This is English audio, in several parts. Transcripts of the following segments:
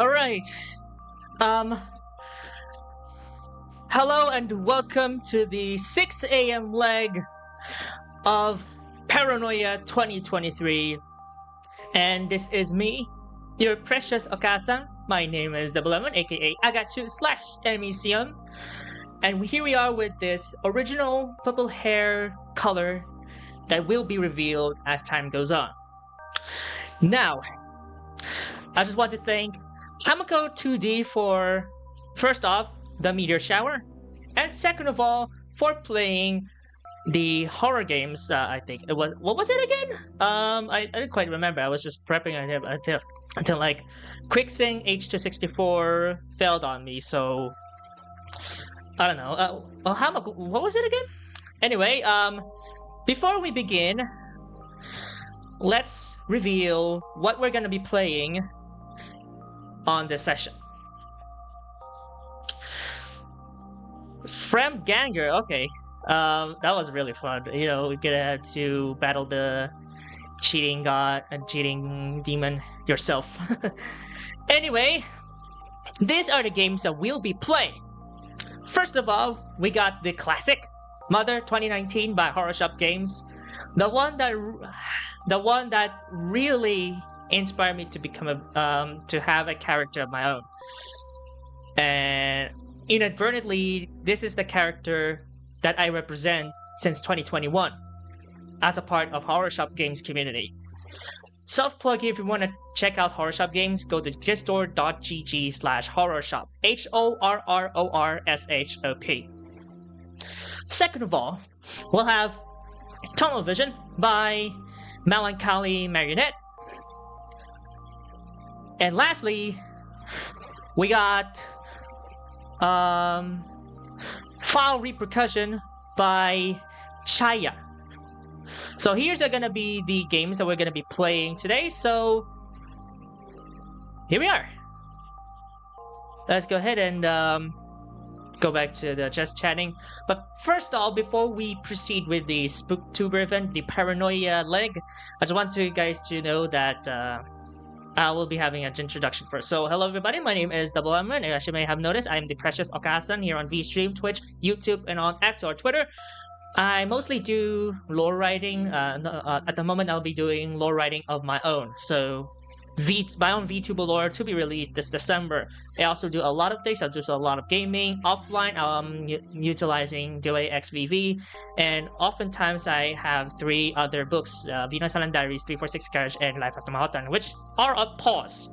All right. Um, Hello and welcome to the 6 a.m. leg of Paranoia 2023. And this is me, your precious Okasan. My name is Double Lemon, aka Agatsu/Emisium. And here we are with this original purple hair color that will be revealed as time goes on. Now, I just want to thank Hamako 2D for, first off, the meteor shower, and second of all, for playing the horror games. I think it was, what was it again? I didn't quite remember. I was just prepping until like Quicksing H264 failed on me. So I don't know. Hamako, what was it again? Anyway, before we begin, let's reveal what we're gonna be playing on this session. Frem Ganger, okay. That was really fun. You know, we get to battle the cheating god and cheating demon yourself. Anyway, these are the games that we'll be playing. First of all, we got the classic Mother 2019 by Horror Shop Games, the one that really inspired me to become to have a character of my own. And inadvertently, this is the character that I represent since 2021 as a part of Horror Shop Games community. Self-plug, if you want to check out Horror Shop Games, go to gistore.gg/horrorshop, HORRORSHOP. Second of all, we'll have Tunnel Vision by Melancholy Marionette. And lastly, we got Foul Repercussion by Chaya. So here's are gonna be the games that we're gonna be playing today. So here we are. Let's go ahead and go back to the just chatting. But first off, before we proceed with the Spooktober event, the Paranoia leg, I just want you guys to know that I will be having an introduction first. So, hello everybody, my name is Double Lemon. As you may have noticed, I am the precious Okasan here on VStream, Twitch, YouTube, and on X or Twitter. I mostly do lore writing. At the moment, I'll be doing lore writing of my own. So, my own VTuber lore to be released this December. I also do a lot of things. I do a lot of gaming offline, utilizing DoAXVV, and oftentimes I have 3 other books: Venus Island Diaries, 346 Carriage, and Life After Manhattan, which are on pause,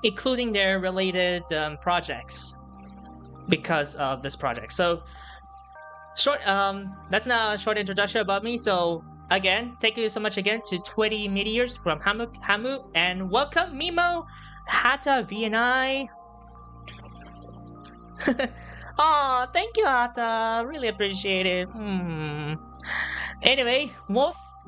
including their related projects because of this project. So, that's now a short introduction about me. So, again, thank you so much again to 20 Meteors from Hamu, and welcome Mimo, Hata, V, and I. Aw, thank you, Hata. Really appreciate it. Anyway,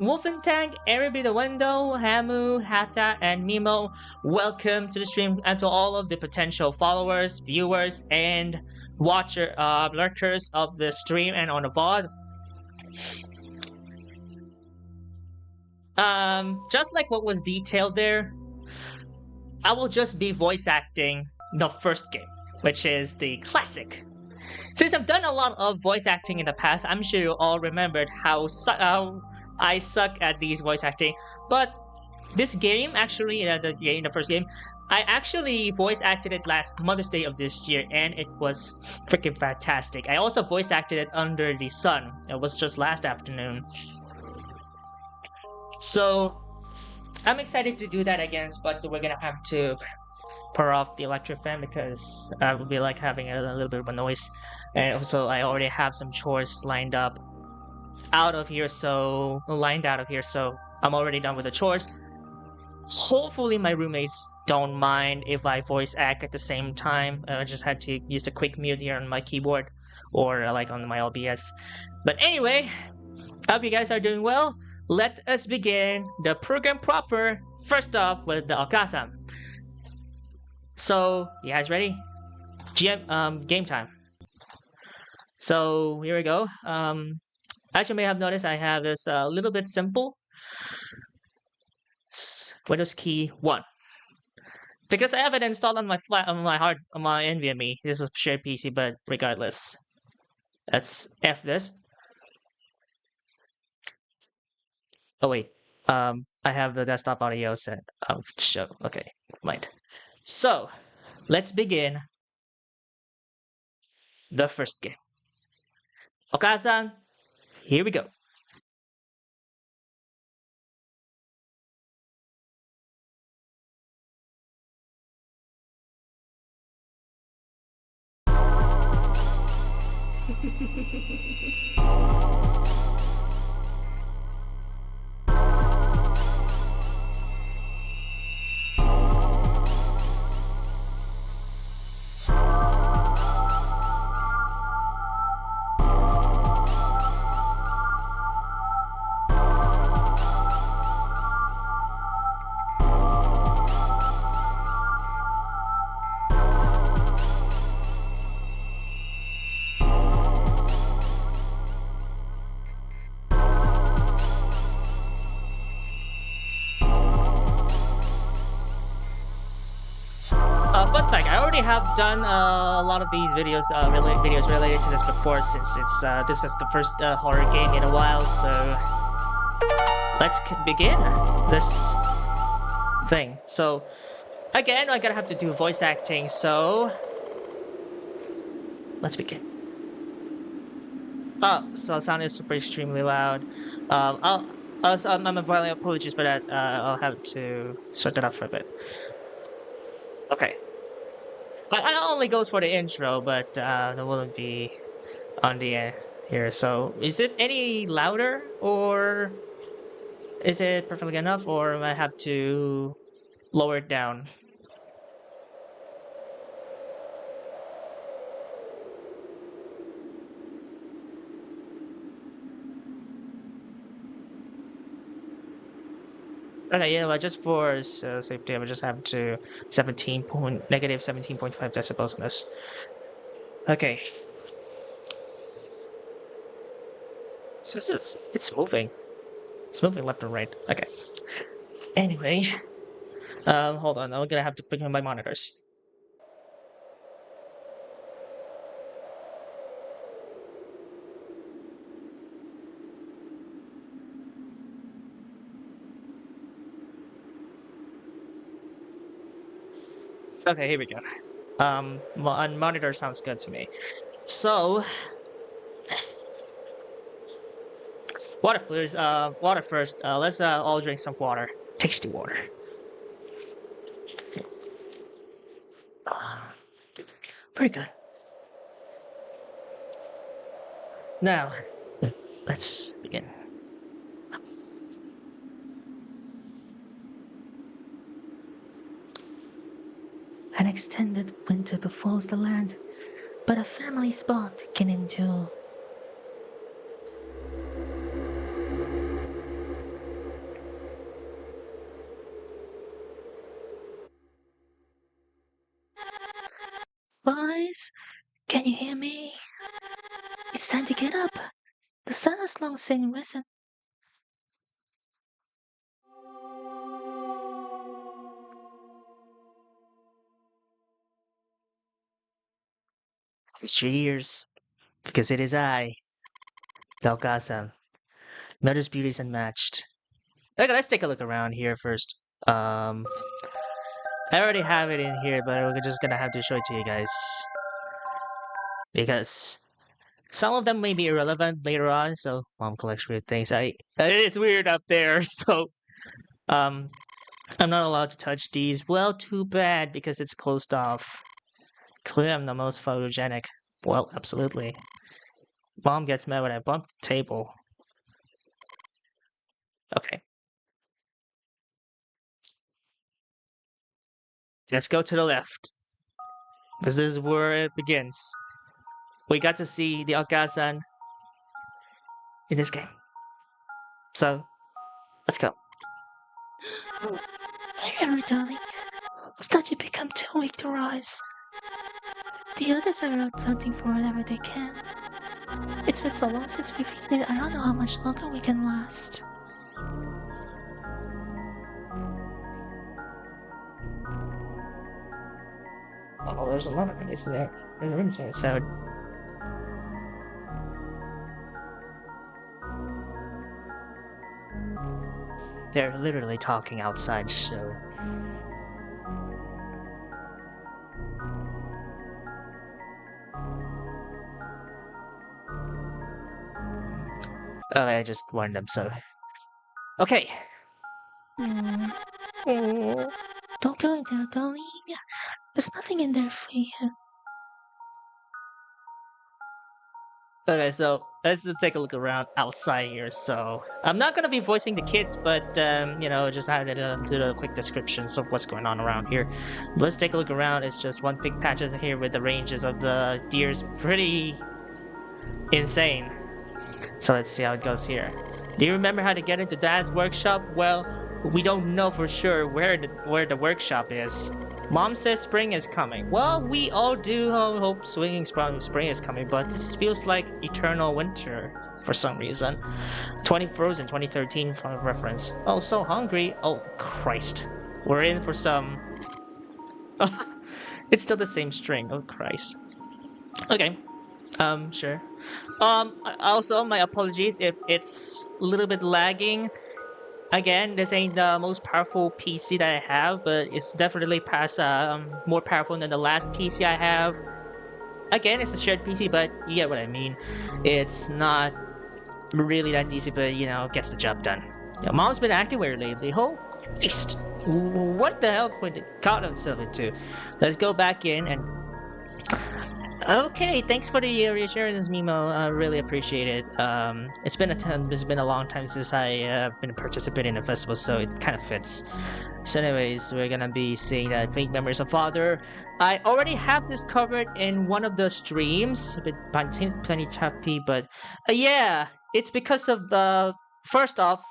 Wolfentank, Eriby the Window, Hamu, Hata, and Mimo, welcome to the stream, and to all of the potential followers, viewers, and lurkers of the stream and on the VOD. Just like what was detailed there, I will just be voice acting the first game, which is the classic. Since I've done a lot of voice acting in the past, I'm sure you all remembered how I suck at these voice acting. But this game, actually, the first game, I actually voice acted it last Mother's Day of this year, and it was freaking fantastic. I also voice acted it Under the Sun. It was just last afternoon. So, I'm excited to do that again, but we're gonna have to power off the electric fan because I will be like having a little bit of a noise. And also, I already have some chores lined out of here, so I'm already done with the chores. Hopefully, my roommates don't mind if I voice act at the same time. I just had to use the quick mute here on my keyboard or like on my OBS. But anyway, I hope you guys are doing well. Let us begin the program proper. First off with the Okasan. So, you guys ready? Game time. So, here we go. As you may have noticed, I have this little bit simple Windows key 1. Because I have it installed on my on my NVMe. This is shared PC, but regardless, let's F this. Oh wait, I have the desktop audio set. Show. Okay, mind. So, let's begin the first game. Okasan, here we go. Fun fact: I already have done a lot of these videos, videos related to this before, since it's this is the first horror game in a while. So let's begin this thing. So again, I'm gonna have to do voice acting. So let's begin. Oh, so sound is super extremely loud. I'm my apologies for that. I'll have to sort that out for a bit. Okay. It only goes for the intro, but that wouldn't be on the here. So, is it any louder, or is it perfectly enough, or I have to lower it down? Okay, yeah, well, just for safety, I would just have to negative 17.5 decibels on this. Okay. So it's moving. It's moving left and right. Okay. Anyway, hold on. I'm gonna have to put in my monitors. Okay, here we go. On monitor sounds good to me. So, water, please. Water first. Let's all drink some water. Tasty water. Very good. Now, let's begin. An extended winter befalls the land, but a family spot can endure. Boys, can you hear me? It's time to get up. The sun has long since risen. Cheers, because it is I, Dalgasa. Mother's beauty is unmatched. Okay, let's take a look around here first. I already have it in here, but we're just gonna have to show it to you guys. Because some of them may be irrelevant later on, so mom collects weird things. It's weird up there, so I'm not allowed to touch these. Well, too bad, because it's closed off. Clearly I'm the most photogenic. Well, absolutely. Mom gets mad when I bump the table. Okay. Let's go to the left. This is where it begins. We got to see the Okasan in this game. So, let's go. There, darling. I thought you'd become too weak to rise. The others are out hunting for whatever they can. It's been so long since we've eaten. I don't know how much longer we can last. Oh, there's a lot of things there. So they're literally talking outside, so I just warned them, so okay. Oh, don't go in there, darling. There's nothing in there for you. Okay, so let's take a look around outside here. So I'm not gonna be voicing the kids, but you know, just had to do a quick descriptions of what's going on around here. Let's take a look around. It's just one big patch here with the ranges of the deers, pretty insane. So let's see how it goes here. Do you remember how to get into Dad's workshop? Well, we don't know for sure where the workshop is. Mom says spring is coming. Well, we all do hope spring is coming, but this feels like eternal winter for some reason. 20 Frozen 2013 for reference. Oh, so hungry. Oh, Christ. We're in for some... It's still the same string. Oh, Christ. Okay. Sure. Also, my apologies if it's a little bit lagging. Again, this ain't the most powerful PC that I have, but it's definitely more powerful than the last PC I have. Again, it's a shared PC, but you get what I mean. It's not really that easy, but you know, gets the job done. Yeah, Mom's been acting weird lately. Oh, Christ. What the hell got himself into? Let's go back in and... Okay, thanks for the reassurance, Mimo. I really appreciate it. It's been a long time since I been participating in the festival, so it kind of fits. So, anyways, we're gonna be seeing that Faint Memories of Father. I already have this covered in one of the streams, a bit plenty choppy, but yeah, it's because of first off.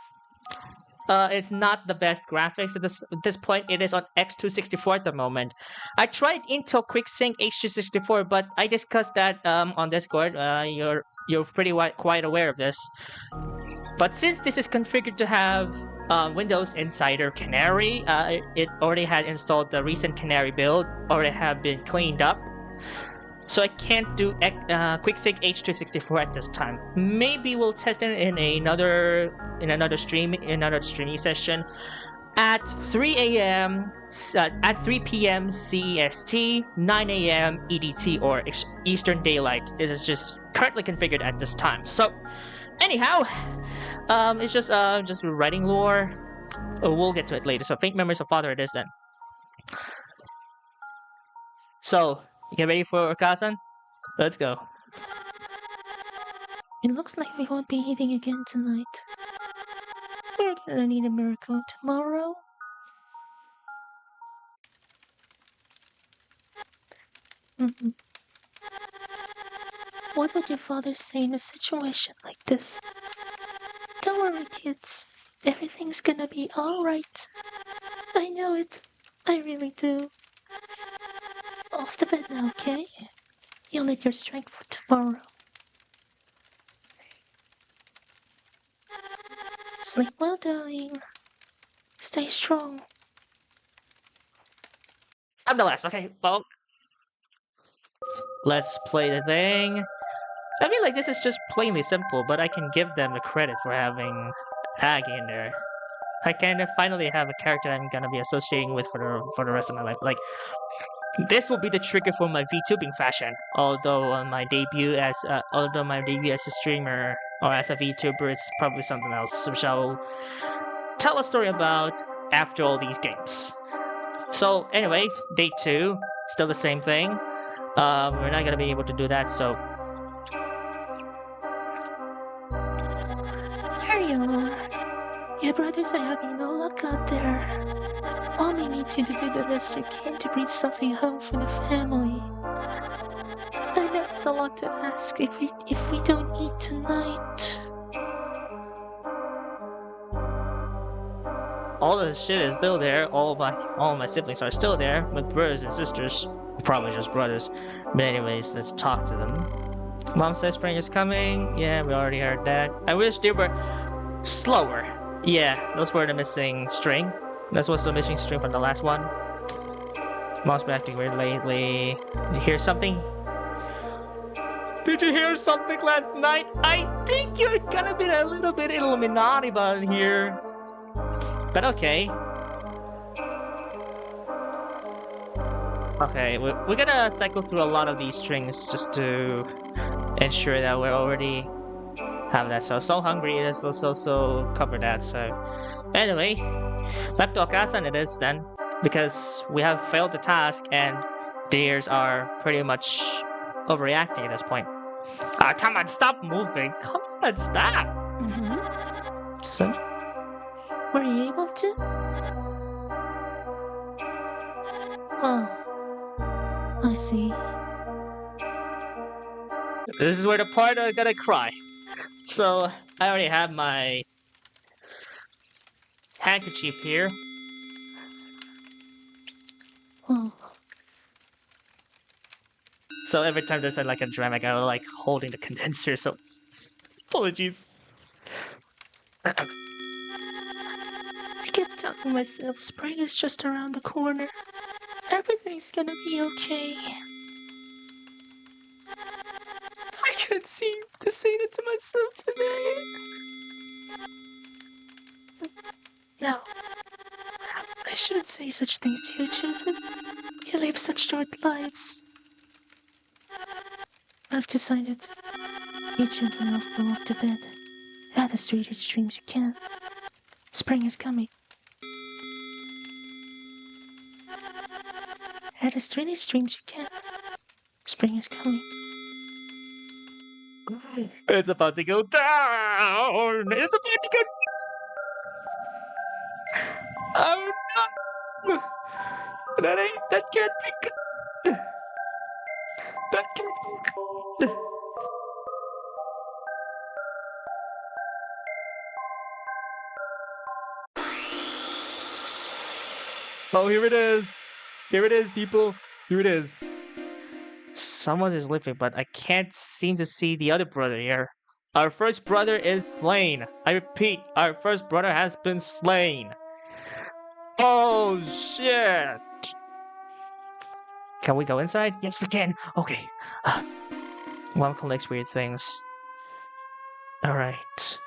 It's not the best graphics at this point. It is on X264 at the moment. I tried Intel QuickSync H264, but I discussed that on Discord. You're pretty quite aware of this. But since this is configured to have Windows Insider Canary, it already had installed the recent Canary build, already have been cleaned up. So I can't do QuickSync H264 at this time. Maybe we'll test it in another streaming session at 3 a.m. At 3 p.m. CEST, 9 a.m. EDT or Eastern Daylight. It is just currently configured at this time. So anyhow, it's just writing lore. We'll get to it later. So Faint Memories of Father it is then. So. You get ready for Okasan? Let's go. It looks like we won't be eating again tonight. We're gonna need a miracle tomorrow. What would your father say in a situation like this? Don't worry, kids. Everything's gonna be alright. I know it. I really do. Off to bed now, okay? You'll need your strength for tomorrow. Sleep well, darling. Stay strong. I'm the last. Okay, well, let's play the thing. I feel like this is just plainly simple, but I can give them the credit for having Aggie in there. I can finally have a character I'm gonna be associating with for the rest of my life. Like, this will be the trigger for my VTubing fashion. Although my debut as a streamer or as a VTuber, it's probably something else, which I'll tell a story about after all these games. So anyway, day 2, still the same thing. We're not gonna be able to do that, so. There you are. Your brothers are having no luck out there. Mommy needs you to do the best you can to bring something home for the family. I know it's a lot to ask if we don't eat tonight. All the shit is still there. All my siblings are still there. My brothers and sisters, probably just brothers. But anyways, let's talk to them. Mom says spring is coming. Yeah, we already heard that. I wish they were slower. Yeah, those were the missing string. That's what's the missing string from the last one. Mom's been acting weird lately. Did you hear something? Did you hear something last night? I think you're gonna be a little bit Illuminati about here. But okay. Okay, we're gonna cycle through a lot of these strings just to ensure that we already have that. So hungry, let's also cover that. So anyway, back to Okasan it is then, because we have failed the task and the ears are pretty much overreacting at this point. Come on, stop moving. Come on, stop. So, were you able to? Oh, I see. This is where the part I'm gonna cry. So I already have my handkerchief here. Oh, So every time there's like a drama, I like holding the condenser. So apologies. I kept telling myself spring is just around the corner. Everything's gonna be okay. I can't seem to say that to myself today. No, I shouldn't say such things to you children. You live such short lives. I've decided you children will go off to bed. Have the sweetest dreams you can. Spring is coming. Have the sweetest dreams you can. Spring is coming. It's about to go down. It's about to go. Oh no! That can't be good. That can't be good. Oh, here it is. Here it is, people. Here it is. Someone is living, but I can't seem to see the other brother here. Our first brother is slain. I repeat, our first brother has been slain. Oh, shit. Can we go inside? Yes, we can. Okay. One collects weird things. Alright.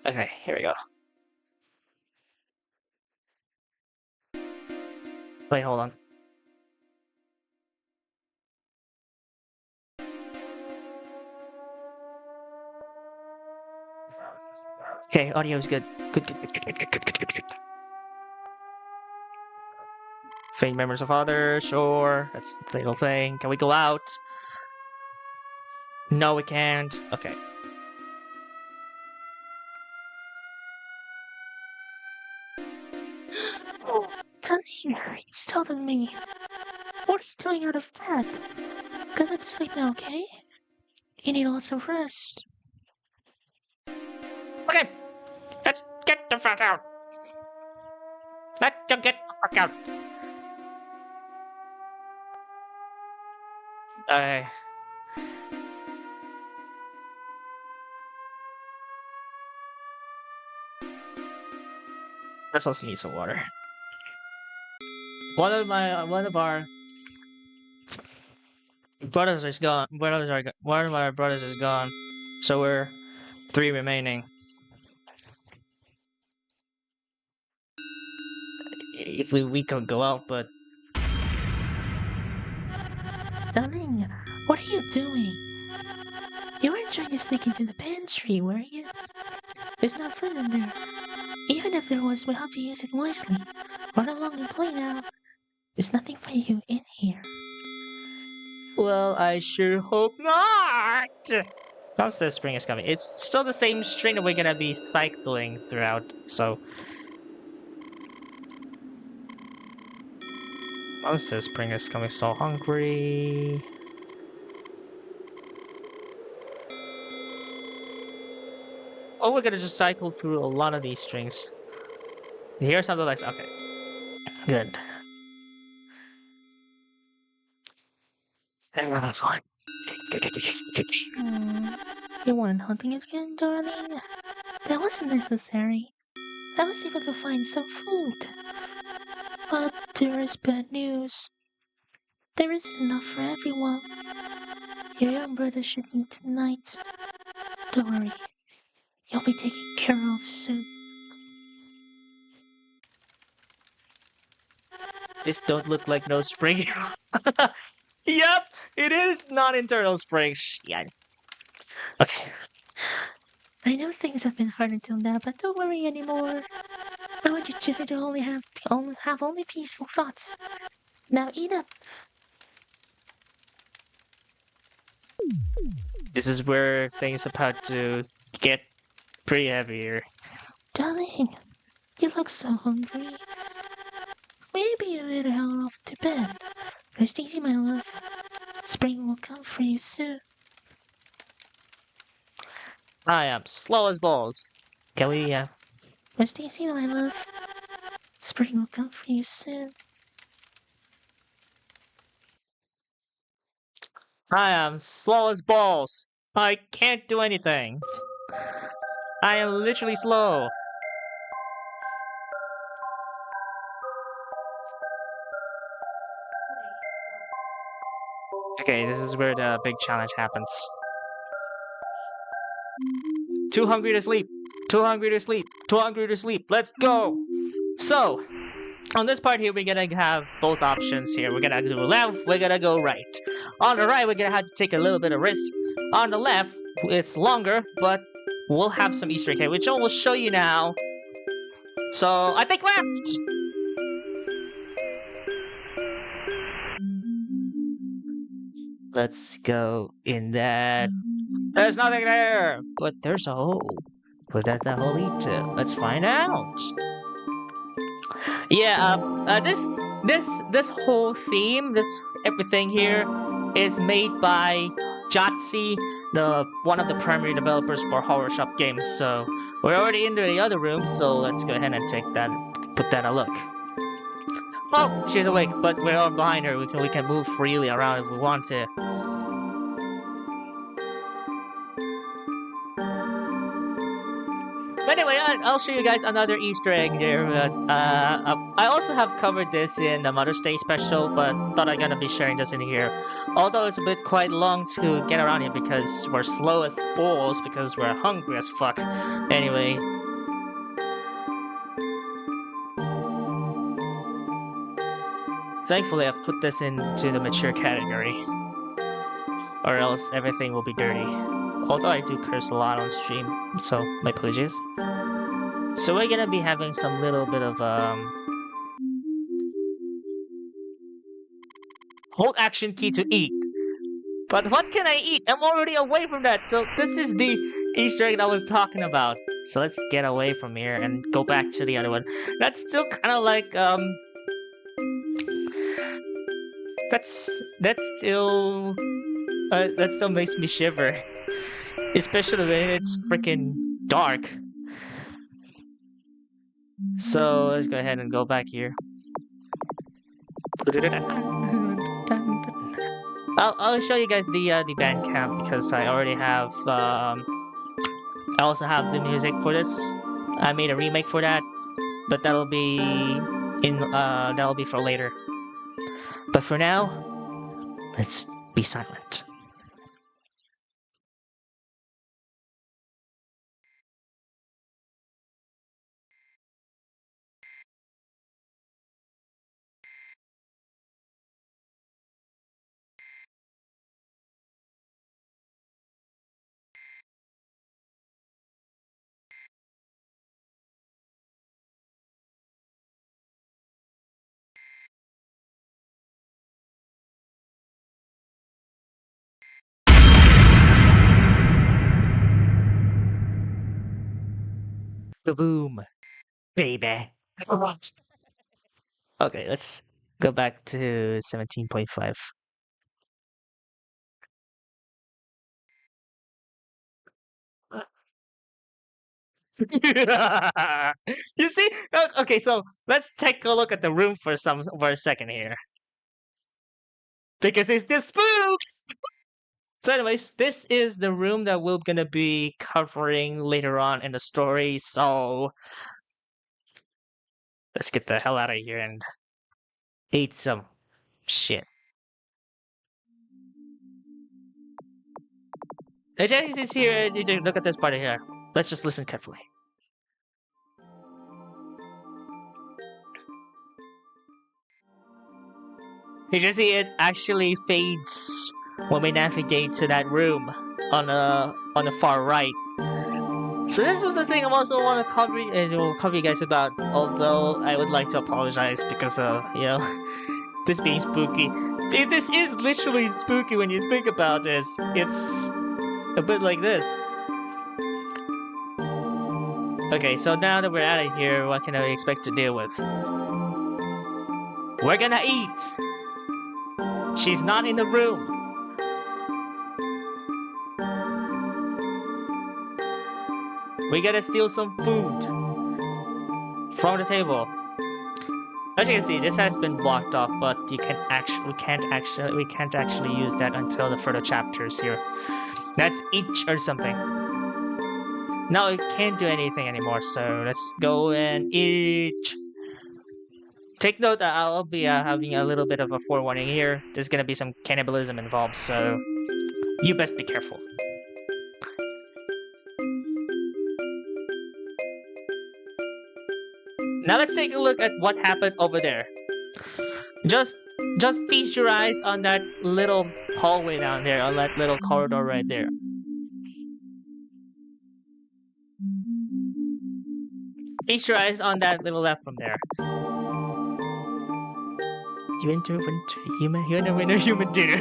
Okay, here we go. Wait, hold on. Okay, audio is good. Good. Faint memories of father, sure. That's the little thing. Can we go out? No, we can't. Okay. Sonny, it's telling me. What are you doing out of bed? Go back to sleep now, okay? You need lots of rest. Okay, let's get the fuck out. Let's get the fuck out. Okay. Let's also need some water. One of our brothers is gone. One of our brothers is gone. So we're 3 remaining. If we could go out, but Darling, what are you doing? You weren't trying to sneak into the pantry, were you? There's no food in there. Even if there was, we'll have to use it wisely. Run along and play now. There's nothing for you in here. well, I sure hope not. Once the spring is coming, it's still the same string that we're gonna be cycling throughout. So once the spring is coming, so hungry. Oh, we're gonna just cycle through a lot of these strings. You hear something like okay, good. You weren't hunting again, darling? That wasn't necessary. I was able to find some food. But there is bad news. There isn't enough for everyone. Your young brother should eat tonight. Don't worry. You'll be taken care of soon. This don't look like no spring. Yep, it is not internal spring. Shit. Okay. I know things have been hard until now, but don't worry anymore. I want your children to only peaceful thoughts. Now eat up. This is where things about to get pretty heavy here. Darling, you look so hungry. Maybe you better head off to bed. Rest easy, my love. Spring will come for you soon. I am slow as balls. Can we, Rest easy, my love. Spring will come for you soon. I am slow as balls. I can't do anything. I am literally slow. Okay, this is where the big challenge happens. Too hungry to sleep. Too hungry to sleep. Too hungry to sleep. Let's go. So, on this part here, we're gonna have both options here. We're gonna go left, we're gonna go right. On the right, we're gonna have to take a little bit of risk. On the left, it's longer, but we'll have some Easter egg, which I will show you now. So, I think left! Let's go in that. There's nothing there! But there's a hole. What does that hole lead to? Let's find out! Yeah, this whole theme, this everything here, is made by Jotzi, one of the primary developers for Horror Shop games. So we're already into the other room, so let's go ahead and put that a look. Oh, she's awake, but we're all behind her, so we can move freely around if we want to. But anyway, I'll show you guys another Easter egg there. I also have covered this in the Mother's Day special, but thought I'm gonna be sharing this in here. Although it's a bit quite long to get around here because we're slow as balls because we're hungry as fuck. Anyway. Thankfully, I've put this into the mature category. Or else everything will be dirty. Although I do curse a lot on stream, so my apologies. So we're gonna be having some little bit of hold action key to eat. But what can I eat? I'm already away from that. So this is the Easter egg that I was talking about. So let's get away from here and go back to the other one. That's still kind of like that still makes me shiver. Especially when it's freaking dark. So let's go ahead and go back here. I'll show you guys the band camp because I already have I also have the music for this. I made a remake for that, but that'll be for later. But for now, let's be silent. Boom, baby. Okay, let's go back to 17.5. You see? Okay, so let's take a look at the room for a second here. Because it's the spooks! So anyways, this is the room that we're gonna be covering later on in the story, so let's get the hell out of here and eat some shit. Hey, Jenny's is here. You just look at this part here. Let's just listen carefully. You can see it actually fades when we navigate to that room on the far right. So this is the thing I also want to cover you guys about. Although I would like to apologize because this being spooky. This is literally spooky when you think about this. It's a bit like this. Okay, so now that we're out of here, what can I expect to deal with? We're gonna eat! She's not in the room! We gotta steal some food from the table. As you can see, this has been blocked off, but we can't actually use that until the further chapters here. That's each or something. Now we can't do anything anymore, so let's go and eat. Take note that I'll be having a little bit of a forewarning here. There's gonna be some cannibalism involved, so you best be careful. Now let's take a look at what happened over there. Just feast your eyes on that little hallway down there, on that little corridor right there. Feast your eyes on that little left from there. You enter human dinner.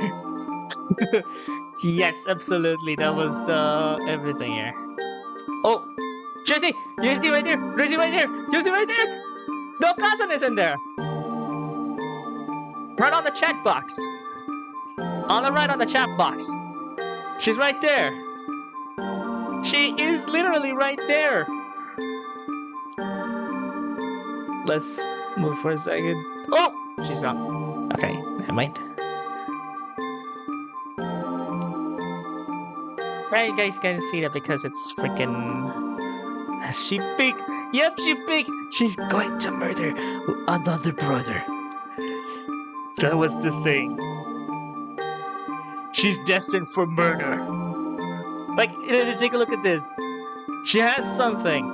Yes, absolutely. That was everything here. Oh, Jesse! You see right there! Jesse right there! You see right there! No, cousin is in there! Right on the chat box! On the right on the chat box! She's right there! She is literally right there! Let's move for a second. Oh! She's not. Okay, never mind. Right, you guys can see that because it's freaking... She big! Yep, she big! She's going to murder another brother. That was the thing. She's destined for murder. Like, take a look at this. She has something.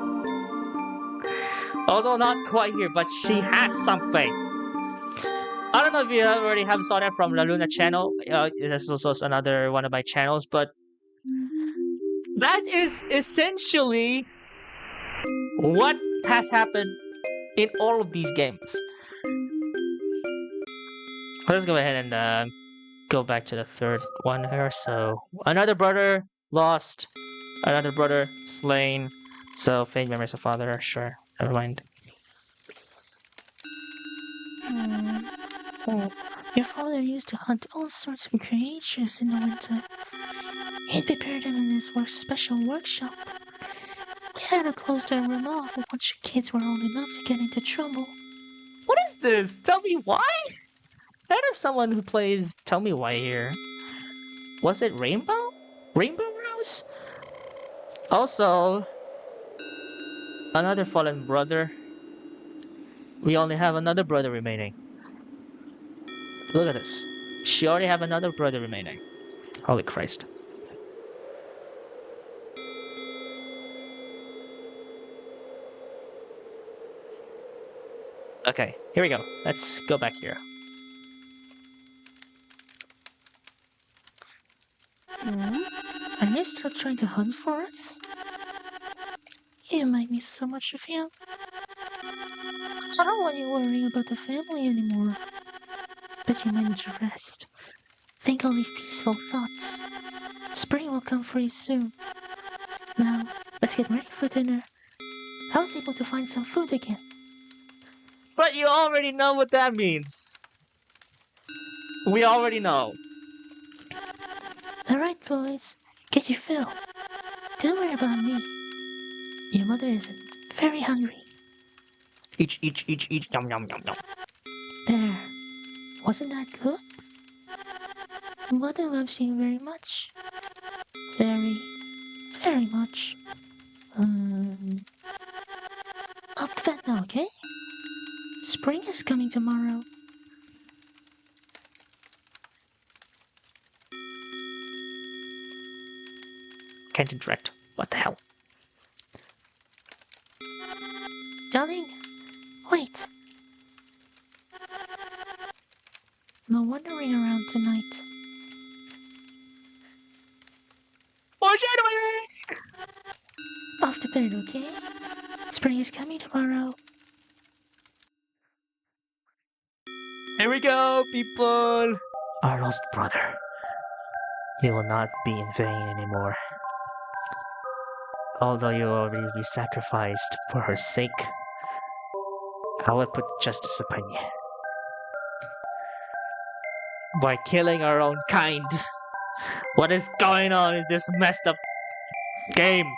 Although not quite here, but she has something. I don't know if you already have saw that from La Luna channel. This is also another one of my channels, but that is essentially what has happened in all of these games. Let's go ahead and go back to the third one here. So, another brother lost, another brother slain. So, faint memories of father, sure, never mind. Your father used to hunt all sorts of creatures in the winter. He prepared them in his special workshop. We had to close that room off once your kids were old enough to get into trouble. What is this? Tell me why? I have someone who plays Tell Me Why here. Was it Rainbow? Rainbow Rose? Also, another fallen brother. We only have another brother remaining. Look at this. She already have another brother remaining. Holy Christ. Okay, here we go. Let's go back here. Are you still trying to hunt for us? You remind me so much of you. I don't want you worrying about the family anymore. But you might need to rest. Think only peaceful thoughts. Spring will come for you soon. Now, let's get ready for dinner. I was able to find some food again. But you already know what that means. We already know. Alright, boys. Get your fill. Don't worry about me. Your mother isn't very hungry. Each. Yum, yum, yum, yum. There. Wasn't that good? Mother loves you very much. Very, very much. Off to bed now, okay? Spring is coming tomorrow. Can't interact. What the hell? Darling, wait. No wandering around tonight. Foreshadowing! Off to bed, okay? Spring is coming tomorrow. Here we go, people! Our lost brother. He will not be in vain anymore. Although you will already be sacrificed for her sake, I will put justice upon you. By killing our own kind. What is going on in this messed up game?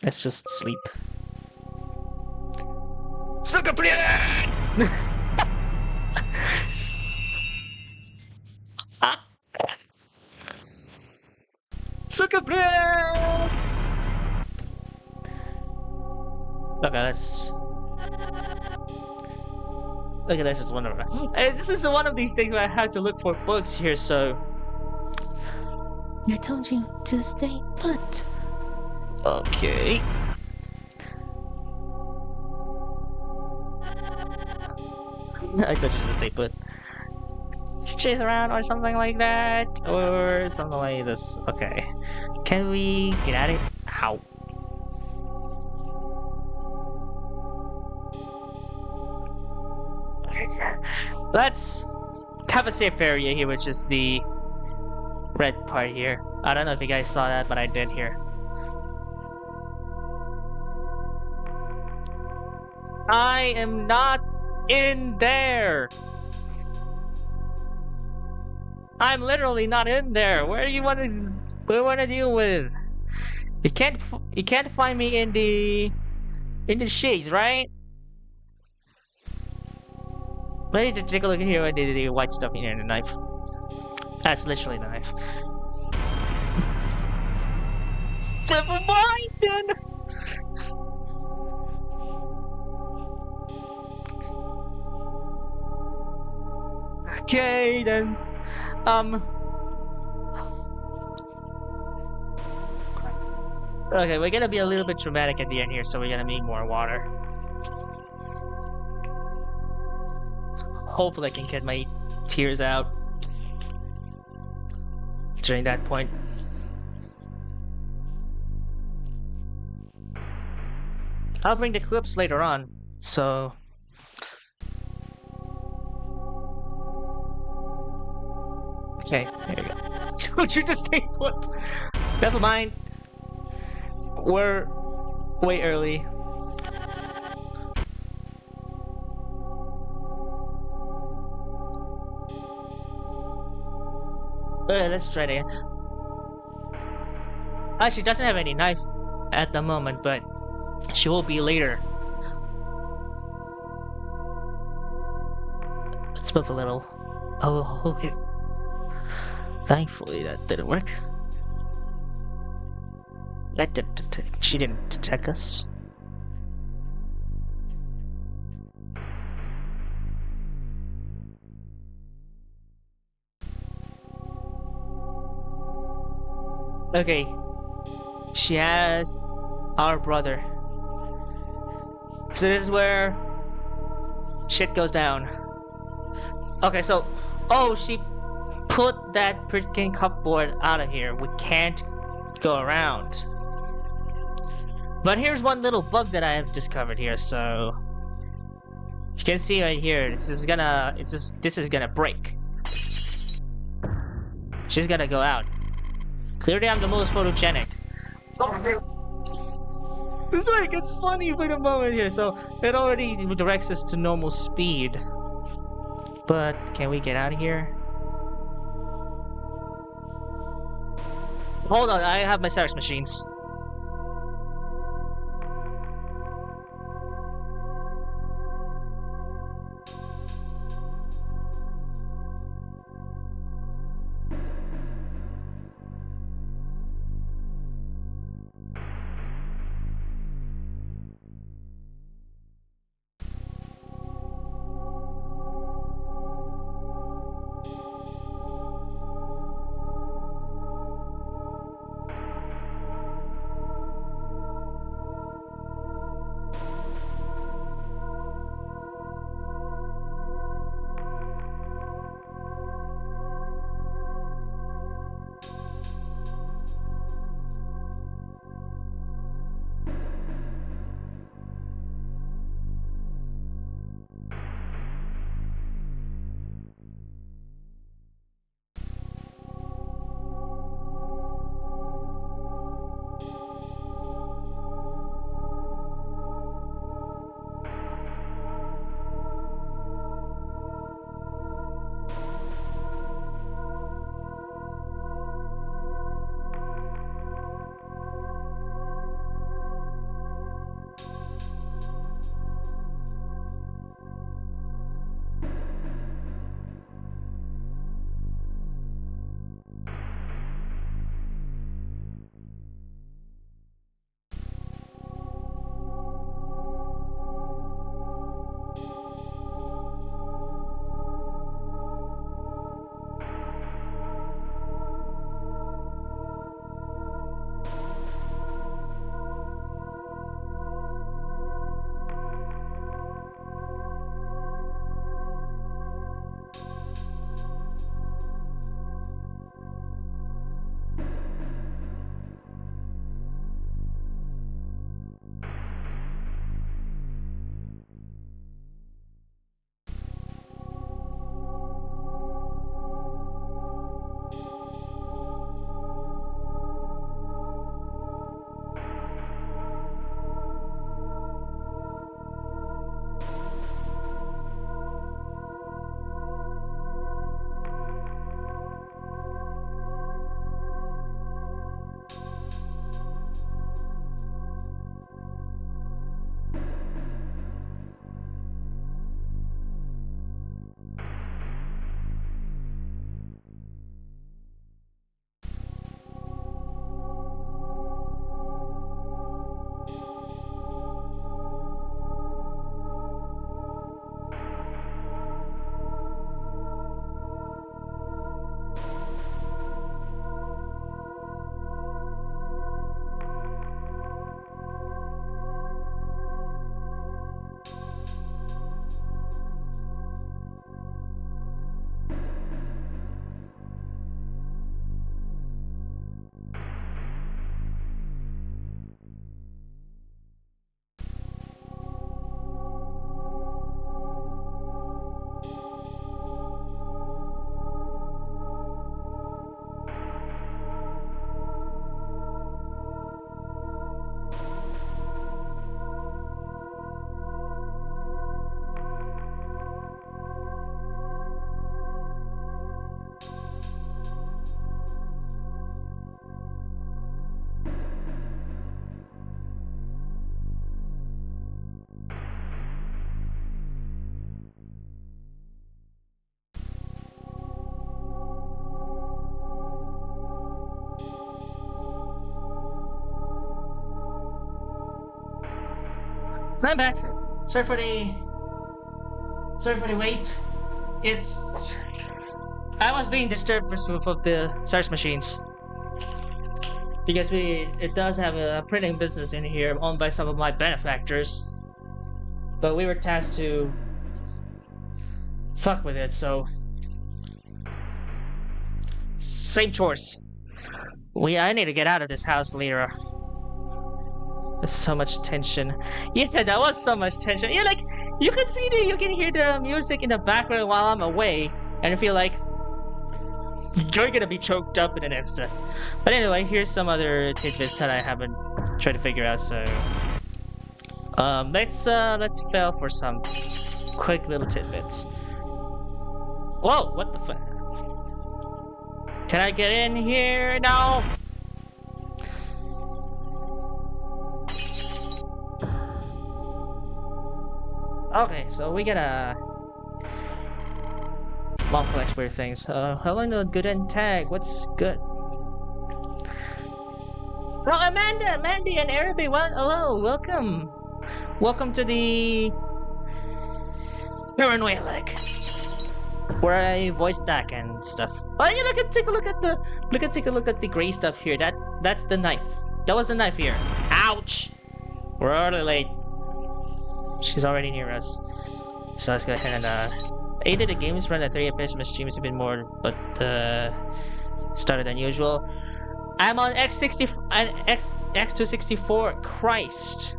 Let's just sleep. Sukaplian! Sukaplian! Okay, let's... Look at this, it's one of them. This is one of these things where I have to look for books here, so... I told you to stay put. Okay. I thought you should stay put. Let's chase around or something like that. Or something like this. Okay. Can we get at it? How? Okay. Let's have a safe area here, which is the red part here. I don't know if you guys saw that, but I did here. I am not in there. I'm literally not in there. Where do you want to deal with? You can't find me in the shades, right? Let me take a look at here. The white stuff in here, the knife. That's literally the knife. Never mind then. Okay then. Okay, we're gonna be a little bit dramatic at the end here, so we're gonna need more water. Hopefully I can get my tears out during that point. I'll bring the clips later on, so... Okay, there you go. Don't you just stay put? Never mind. We're way early. Let's try it again. She doesn't have any knife at the moment, but she will be later. Let's move a little. Oh, okay. Thankfully, that didn't work. That didn't detect. She didn't detect us. Okay. She has our brother. So this is where shit goes down. Okay, so... Oh, she put that freaking cupboard out of here. We can't go around. But here's one little bug that I have discovered here, so... You can see right here, this is gonna break. She's gonna go out. Clearly I'm the most photogenic. This is where it gets funny for the moment here, so it already directs us to normal speed. But can we get out of here? Hold on, I have my Cyrus machines. I'm back. Sorry for the wait. I was being disturbed with the search machines because it does have a printing business in here owned by some of my benefactors, but we were tasked to fuck with it, so same chores. I need to get out of this house later. There's so much tension. Yes, that was so much tension. Yeah, like you can hear the music in the background while I'm away, and I feel like you're gonna be choked up in an instant. But anyway, here's some other tidbits that I haven't tried to figure out. So, let's fail for some quick little tidbits. Whoa, what the fuck? Can I get in here? No. Okay, so we gotta Mom collects weird things. Hello, no good and tag. What's good? Oh, Amanda, Mandy, and Araby. Well, hello, welcome to the Paranoia Leg, where I voice stack and stuff. Oh, yeah, take a look at the gray stuff here. That's the knife. That was the knife here. Ouch! We're already late. She's already near us. So let's go ahead and 8 of the games run at 3 FPS. My stream is a bit more, but started than usual. I'm on X60 and X264. Christ.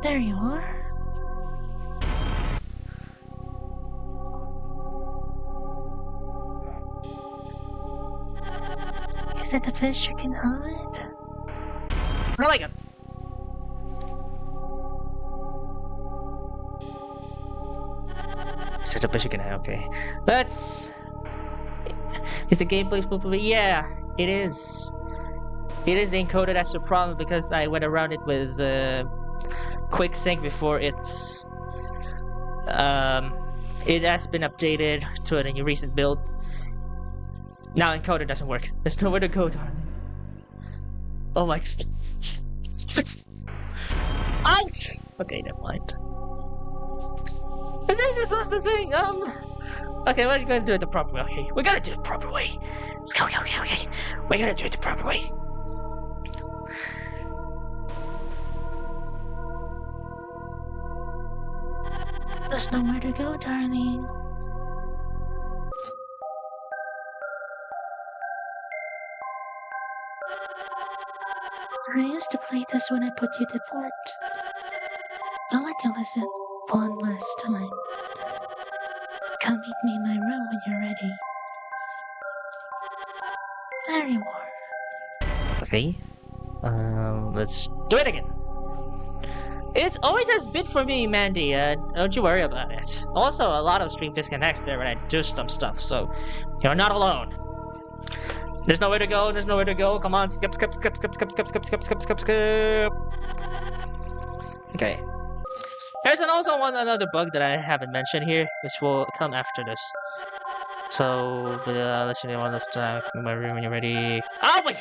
There you are. Is that the fish you can hide? I like it. Set up a chicken. Okay. Is the gameplay supposed to be? Yeah, it is. It is encoded. That's the problem because I went around it with quick sync before it's it has been updated to a new recent build. Now encoder doesn't work. There's nowhere to go, darling. Oh my. Ouch! Okay, never mind. This is the thing. Okay, we're gonna do it the proper way. Okay, we gotta do it the proper way. Okay. We're gonna do it the proper way. There's nowhere to go, darling. I used to play this when I put you to bed. I'll let you listen one last time. Come meet me in my room when you're ready. There you are. Okay. Let's do it again. It's always has been for me, Mandy. Don't you worry about it. Also, a lot of stream disconnects there when I do some stuff, so you're not alone. There's nowhere to go. There's nowhere to go. Come on, skip. Okay. There's also another bug that I haven't mentioned here, which will come after this. So, I'll let you know one last time. Come in my room when you're ready. Oh my!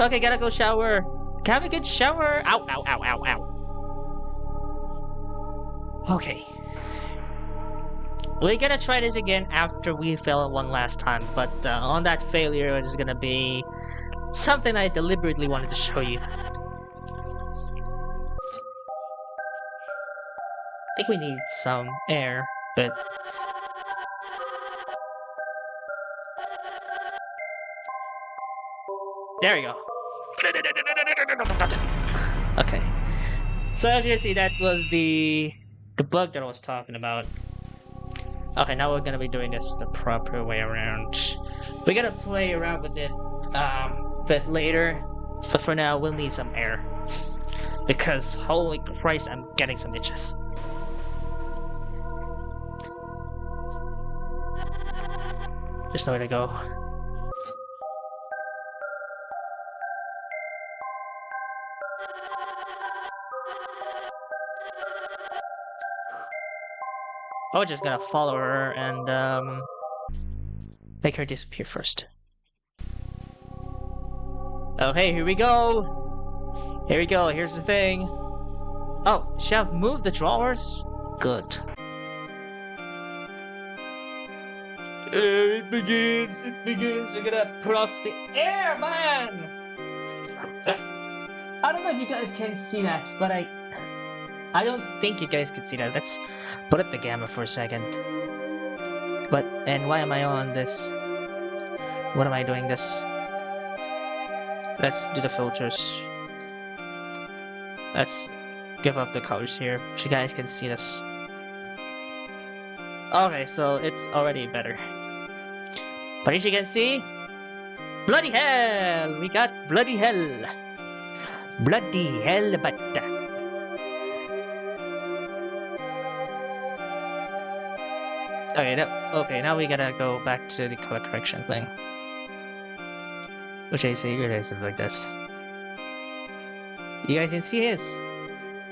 Okay, gotta go shower. Have a good shower. Ow. Okay. We're gonna try this again after we fail one last time, but on that failure, it is gonna be something I deliberately wanted to show you. I think we need some air, but there we go. Okay. So as you can see, that was the bug that I was talking about. Okay, now we're gonna be doing this the proper way around. We're gonna play around with it a bit later, but for now we'll need some air. Because holy Christ, I'm getting some itches. There's nowhere to go. I was just gonna follow her and make her disappear first. Okay, here we go. Here we go. Here's the thing. Oh, shall I move the drawers? Good. It begins. It begins. We're gonna put off the air, man. I don't know if you guys can see that, but I don't think you guys can see that. Let's put up the gamma for a second. And why am I on this? What am I doing this? Let's do the filters. Let's give up the colors here so you guys can see this. Okay, so it's already better. But as you can see, bloody hell! We got bloody hell. Bloody hell, but okay, now we gotta go back to the color correction thing. Which I see it is like this. You guys can see his.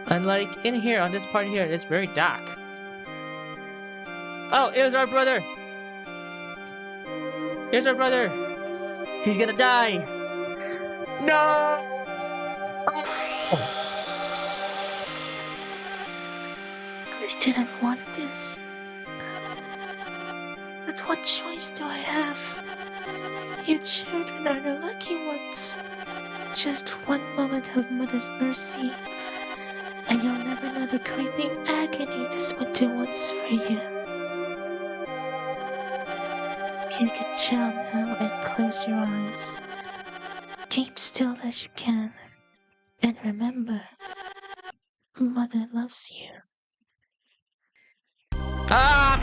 Unlike in here, on this part here, it's very dark. Oh, it was our brother! Here's our brother! He's gonna die! No! I didn't want this. But what choice do I have? You children are the lucky ones. Just one moment of mother's mercy, and you'll never know the creeping agony this winter wants for you. You can chill now and close your eyes. Keep still as you can. And remember, Mother loves you. Ah!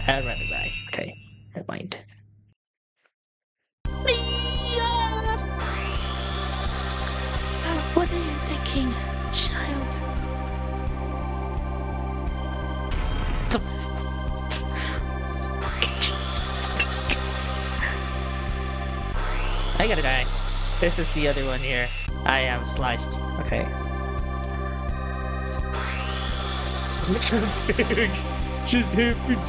I ran it back. Okay, never mind. What are you thinking, child? I gotta die. This is the other one here. I am sliced. Okay. Just happened.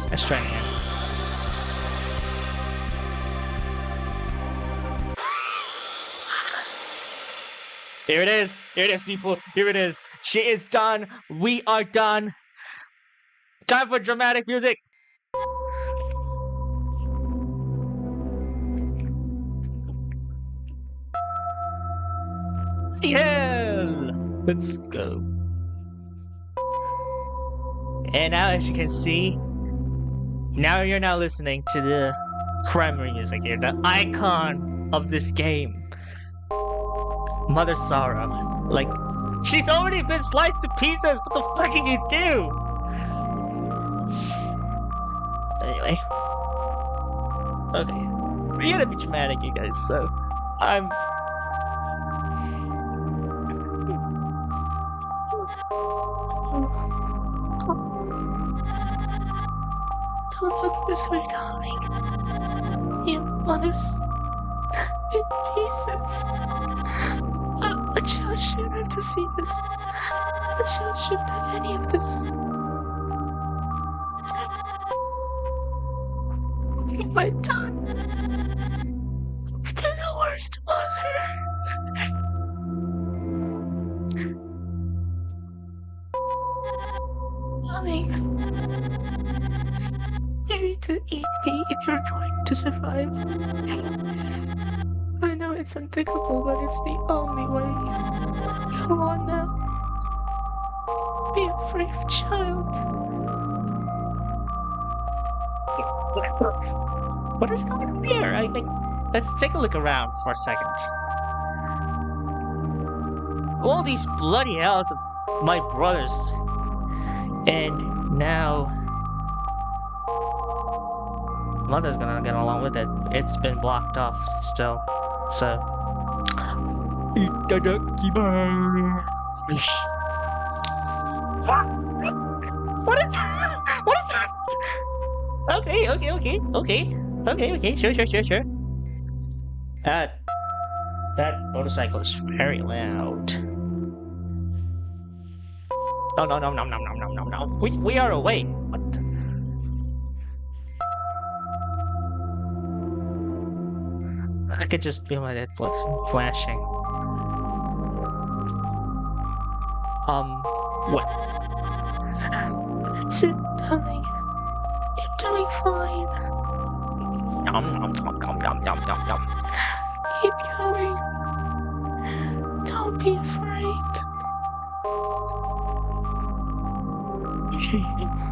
Let's try again. Here it is. Here it is, people. Here it is. She is done. We are done. Time for dramatic music. Yeah! Let's go. And now, as you can see, now you're now listening to the primary music here, the icon of this game. Mother Sorrow. Like, she's already been sliced to pieces. What the fuck can you do? Anyway. Okay. We gotta be dramatic, you guys, so I'm... Don't look this way, darling. Your mother's in pieces. A child shouldn't have to see this. A child shouldn't have any of this. What have I done? I've been the worst mother. Darling, you need to eat me if you're going to survive. I know it's unthinkable, but it's the only way. Come on now. Be a brave child. What is going on here? I think... Let's take a look around for a second. All these bloody hells of my brothers. And now... Mother's gonna get along with it. It's been blocked off still. So... What is that? What is that? Okay, sure. That motorcycle is very loud. Oh, no. We are away. What? I could just feel my blood flashing. What? That's it, darling. You're doing fine. Nom nom nom nom nom nom nom nom. Keep going. Don't be afraid.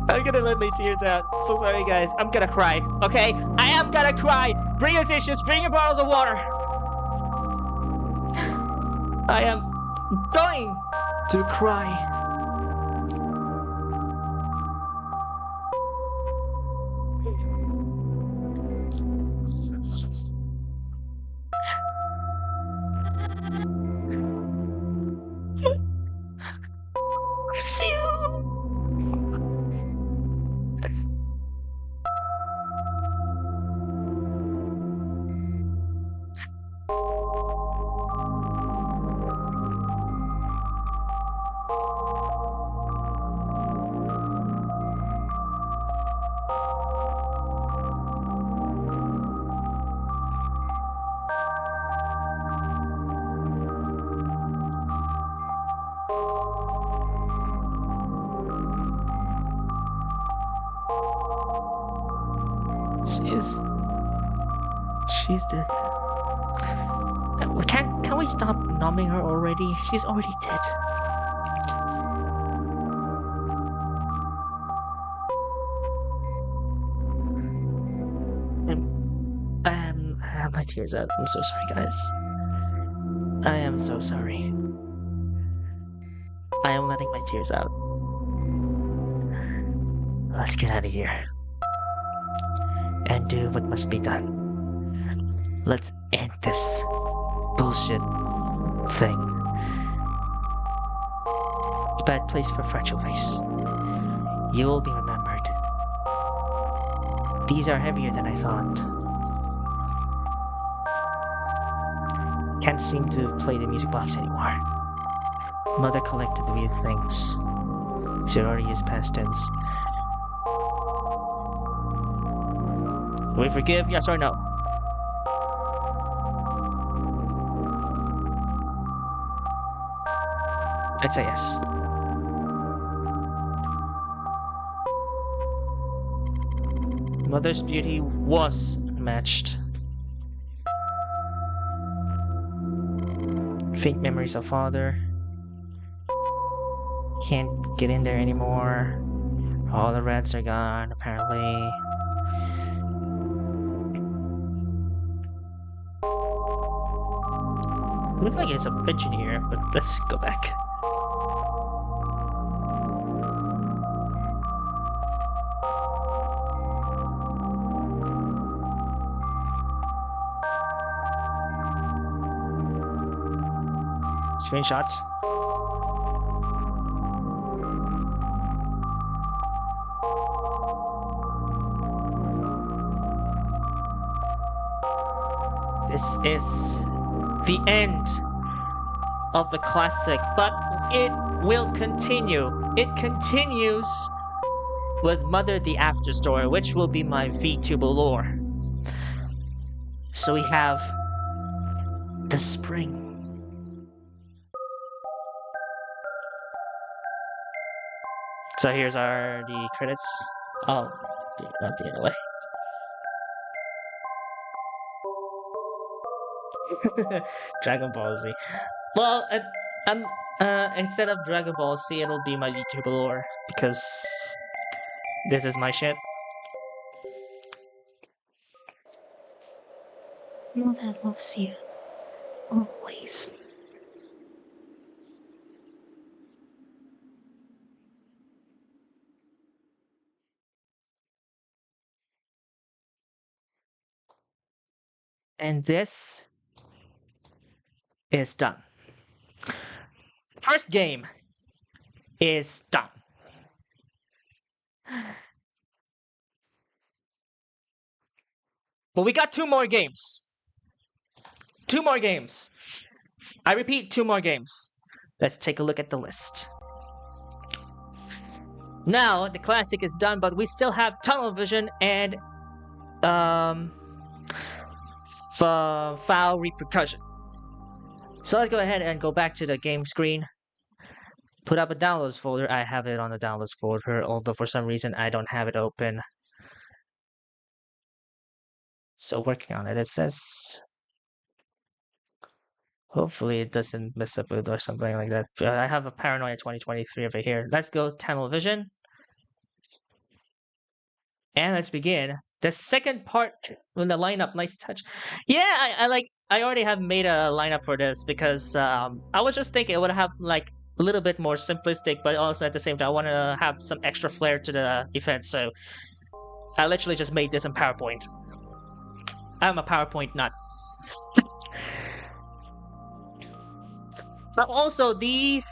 I'm gonna let my tears out. So sorry, guys. I'm gonna cry. Okay? I am gonna cry. Bring your tissues. Bring your bottles of water. I am going to cry. See you. She's dead. Can we stop numbing her already? She's already dead. I have my tears out. I'm so sorry, guys. I am so sorry. I am letting my tears out. Let's get out of here. And do what must be done. Let's end this bullshit thing. A bad place for fragile face. You will be remembered. These are heavier than I thought. Can't seem to play the music box anymore. Mother collected the weird things. She already used past tense. Do we forgive? Yes or no? I'd say yes. Mother's beauty was unmatched. Faint memories of father. Can't get in there anymore. All the reds are gone, apparently. Looks like it's a pigeon here, but let's go back. Screenshots. This is the end of the classic, but it will continue. It continues with Mother the After Story, which will be my VTuber lore. So we have the spring. So here's the credits. Oh, not the other way. Dragon Ball Z. Well, instead of Dragon Ball Z, it'll be my VTuber lore because this is my shit. Know that loves you. Always. And this is done. First game is done. But we got 2 more games. 2 more games. I repeat, 2 more games. Let's take a look at the list. Now, the classic is done, but we still have Tunnel Vision and file repercussion. So let's go ahead and go back to the game screen. Put up a downloads folder. I have it on the downloads folder, although for some reason I don't have it open. So working on it. It says, hopefully it doesn't mess up with or something like that. I have a Paranoia 2023 over here. Let's go tunnel vision. And let's begin. The second part in the lineup, nice touch. Yeah, I already have made a lineup for this because I was just thinking it would have like a little bit more simplistic, but also at the same time I want to have some extra flair to the event. So I literally just made this in PowerPoint. I'm a PowerPoint nut. But also these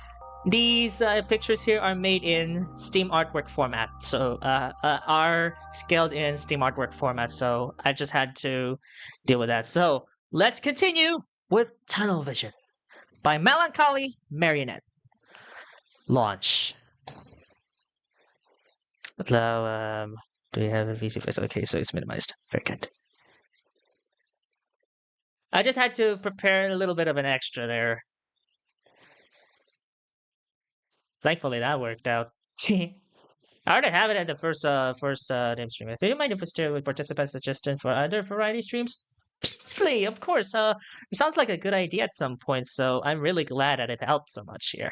pictures here are made in Steam artwork format, so are scaled in Steam artwork format. So I just had to deal with that. So let's continue with Tunnel Vision by Melancholy Marionette. Launch. Now, do we have a VC face? Okay, so it's minimized. Very good. I just had to prepare a little bit of an extra there. Thankfully, that worked out. I already have it at the first name stream. Do you mind if we stay with participant suggestion for other variety streams? Certainly, of course. It sounds like a good idea at some point, so I'm really glad that it helped so much here.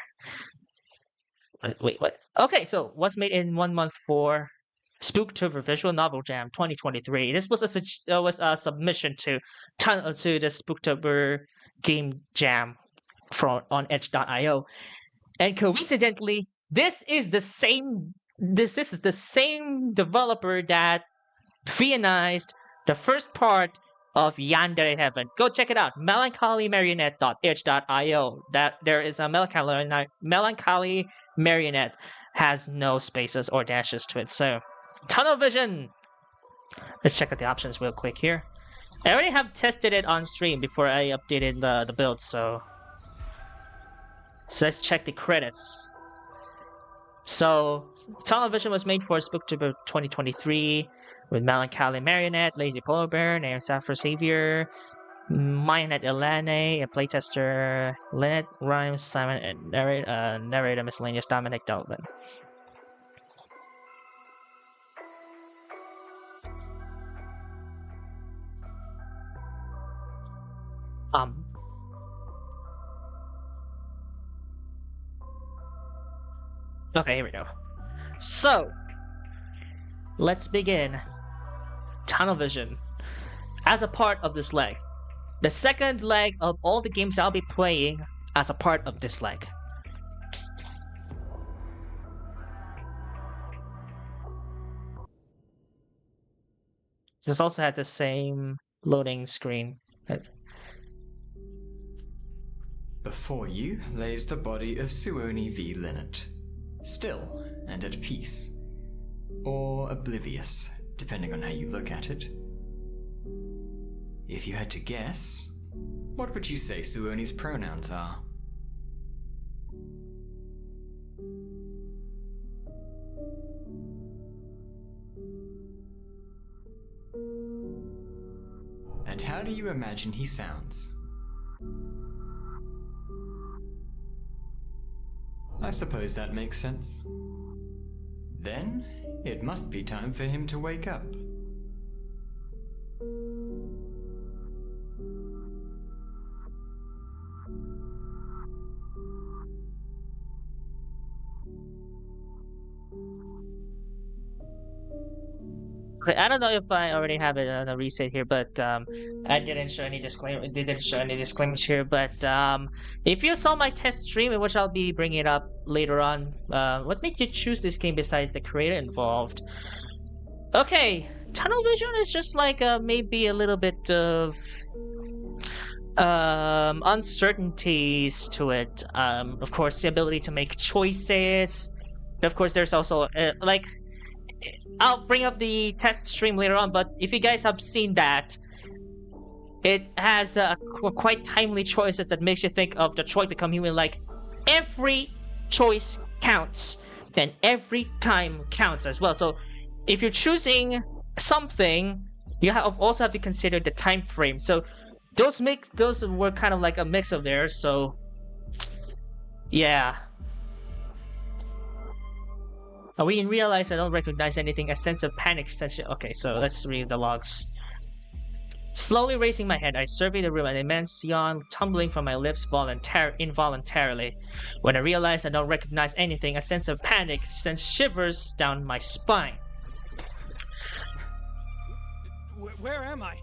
Wait, what? Okay, so what's made in 1 month for Spooktober Visual Novel Jam 2023? This was a submission to the Spooktober Game Jam on Edge.io. And coincidentally, this is the same developer that vianized the first part of Yandere Heaven. Go check it out. melancholymarionette.itch.io. That there is a melancholy marionette has no spaces or dashes to it. So, Tunnel Vision. Let's check out the options real quick here. I already have tested it on stream before I updated the build, so let's check the credits. So, Tunnel Vision was made for Spooktober 2023 with Melancholy Marionette, Lazy Polar Bear, Nair Sapphire Savior, Marionette Elane, a playtester, Lynette Rhymes, Simon, and narrator miscellaneous Dominic Delvin. Okay, here we go. So, let's begin Tunnel Vision as a part of this leg. The second leg of all the games I'll be playing as a part of this leg. This also had the same loading screen. Before you lays the body of Suoni v. Linnet. Still and at peace. Or oblivious, depending on how you look at it. If you had to guess, what would you say Suoni's pronouns are? And how do you imagine he sounds? I suppose that makes sense. Then, it must be time for him to wake up. Okay, I don't know if I already have it on a reset here, but I didn't show any disclaimer. Didn't show any disclaimers here. But if you saw my test stream, in which I'll be bringing it up later on, what made you choose this game besides the creator involved? Okay, Tunnel Vision is just like maybe a little bit of uncertainties to it. Of course, the ability to make choices. Of course, there's also like. I'll bring up the test stream later on, but if you guys have seen that, it has quite timely choices that makes you think of Detroit Become Human. Like, every choice counts, and every time counts as well. So, if you're choosing something, you also have to consider the time frame. So those were kind of like a mix of theirs. So yeah. We realize I don't recognize anything. A sense of panic extension. Okay, so let's read the logs. Slowly raising my head, I survey the room, an immense yawn tumbling from my lips involuntarily. When I realize I don't recognize anything, a sense of panic sends shivers down my spine. Where am I?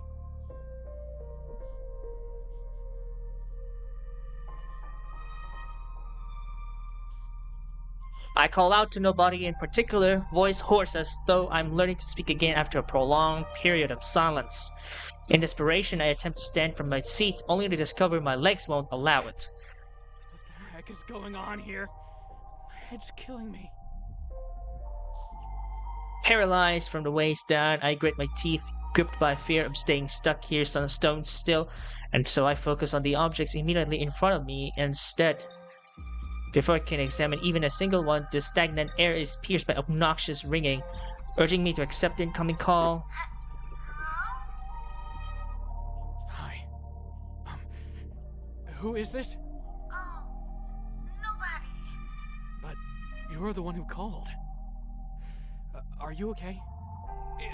I call out to nobody in particular, voice hoarse as though I'm learning to speak again after a prolonged period of silence. In desperation, I attempt to stand from my seat, only to discover my legs won't allow it. What the heck is going on here? My head's killing me. Paralyzed from the waist down, I grit my teeth, gripped by fear of staying stuck here on stone still, and so I focus on the objects immediately in front of me instead. Before I can examine even a single one, the stagnant air is pierced by obnoxious ringing, urging me to accept the incoming call. Hi. Who is this? Oh, nobody. But you're the one who called. Are you okay?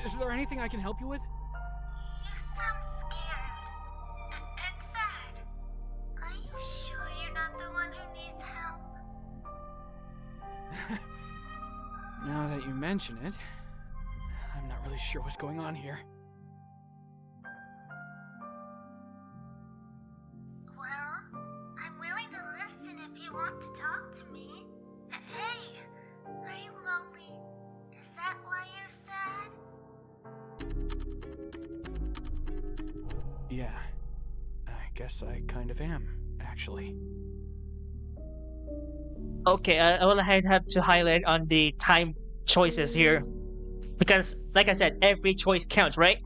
Is there anything I can help you with? You sound scared. And sad. Are you sure you're not the one who needs help? Now that you mention it, I'm not really sure what's going on here. Well, I'm willing to listen if you want to talk to me. Hey, are you lonely? Is that why you're sad? Yeah, I guess I kind of am, actually. Okay, I will have to highlight on the time choices here. Because, like I said, every choice counts, right?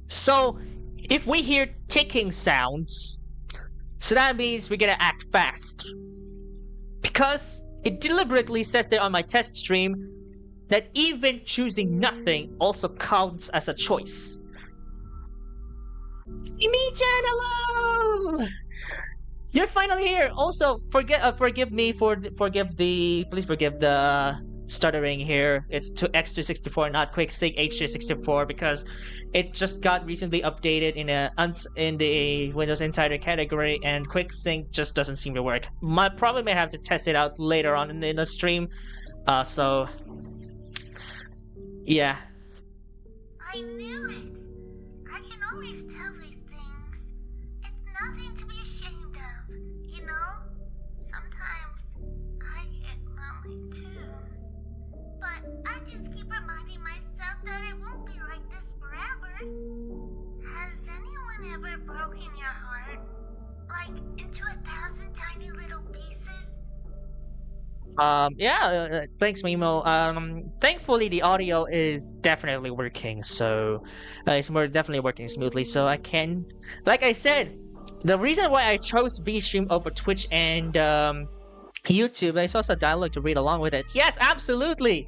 So, if we hear ticking sounds, so that means we gotta act fast. Because it deliberately says there on my test stream that even choosing nothing also counts as a choice. Mimi-chan, hello! You're finally here. Also, please forgive the stuttering here. It's to X264, not QuickSync H264, because it just got recently updated in the Windows Insider category, and QuickSync just doesn't seem to work. Probably may have to test it out later on in the stream. So yeah. I knew it. I can always tell these things. It's nothing to be ashamed of, you know? Sometimes I get lonely too. But I just keep reminding myself that it won't be like this forever. Has anyone ever broken your heart? Like into 1,000 tiny little pieces? Thanks, Mimo. Thankfully the audio is definitely working, so it's definitely working smoothly. So I can, like I said, the reason why I chose VStream over Twitch and YouTube, there's also a dialogue to read along with it. Yes, absolutely.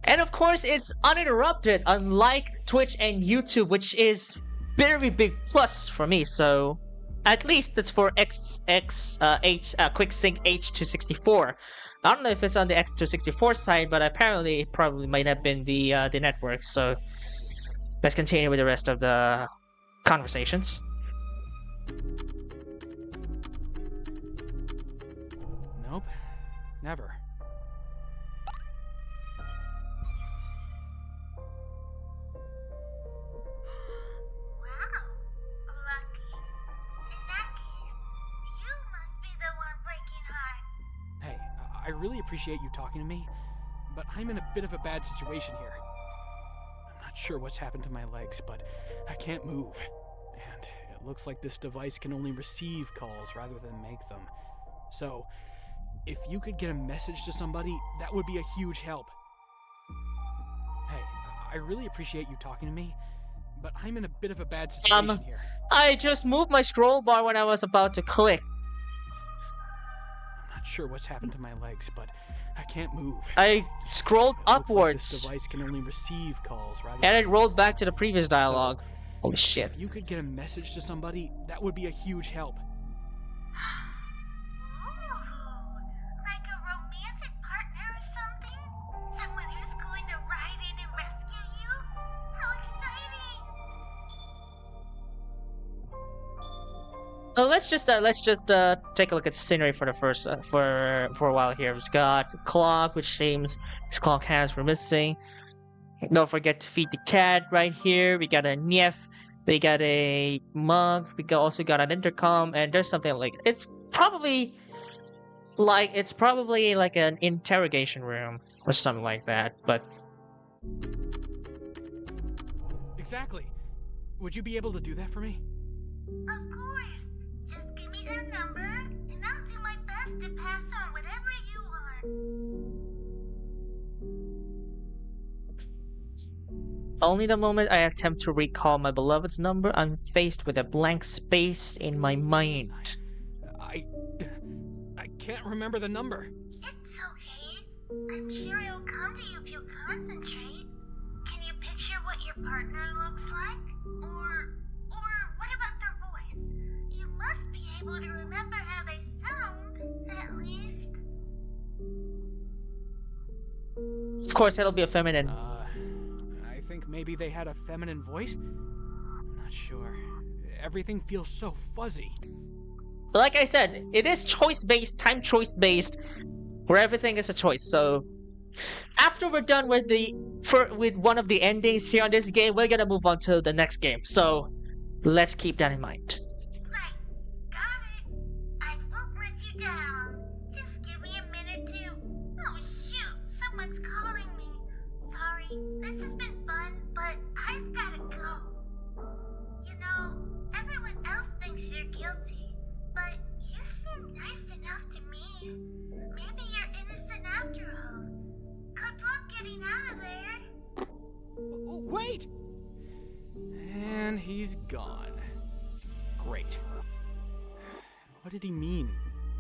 And of course, it's uninterrupted, unlike Twitch and YouTube, which is very big plus for me. So at least that's for QuickSync H264. I don't know if it's on the X264 side, but apparently it probably might have been the network. So let's continue with the rest of the conversations. Nope, never. Wow, lucky. In that case, you must be the one breaking hearts. Hey, I really appreciate you talking to me, but I'm in a bit of a bad situation here. I'm not sure what's happened to my legs, but I can't move. And it looks like this device can only receive calls rather than make them. So, if you could get a message to somebody, that would be a huge help. Hey, I really appreciate you talking to me, but I'm in a bit of a bad situation here. I just moved my scroll bar when I was about to click. I'm not sure what's happened to my legs, but I can't move. I scrolled It looks like upwards, this device can only receive calls rather and than it rolled back to the previous dialogue. Holy shit. If you could get a message to somebody, that would be a huge help. Like a romantic partner or something? Someone who's going to ride in and rescue you? How exciting! Let's just take a look at the scenery for the first for a while here. We've got a clock, which seems this clock hands were missing. Don't forget to feed the cat right here. We got a Nief, we got a mug, also got an intercom, and there's something like it's probably like an interrogation room or something like that. But Exactly. Would you be able to do that for me? Of course! Just give me their number, and I'll do my best to pass on whatever you want. only the moment I attempt to recall my beloved's number, I'm faced with a blank space in my mind. I can't remember the number. It's okay. I'm sure it'll come to you if you concentrate. Can you picture what your partner looks like? Or what about their voice? You must be able to remember how they sound, at least. Of course, it'll be a feminine. I think maybe they had a feminine voice? I'm not sure. Everything feels so fuzzy. Like I said, it is choice-based, time choice-based, where everything is a choice. So, after we're done with with one of the endings here on this game, we're gonna move on to the next game. So, let's keep that in mind. Right. Got it. I won't let you down. Just give me a minute to... Oh, shoot. Someone's calling me. Sorry. This has been fun, but I've gotta go. You know, everyone else thinks you're guilty, but you seem nice enough to me. Maybe you're innocent after all. Good luck getting out of there. Oh, wait! And he's gone. Great. What did he mean?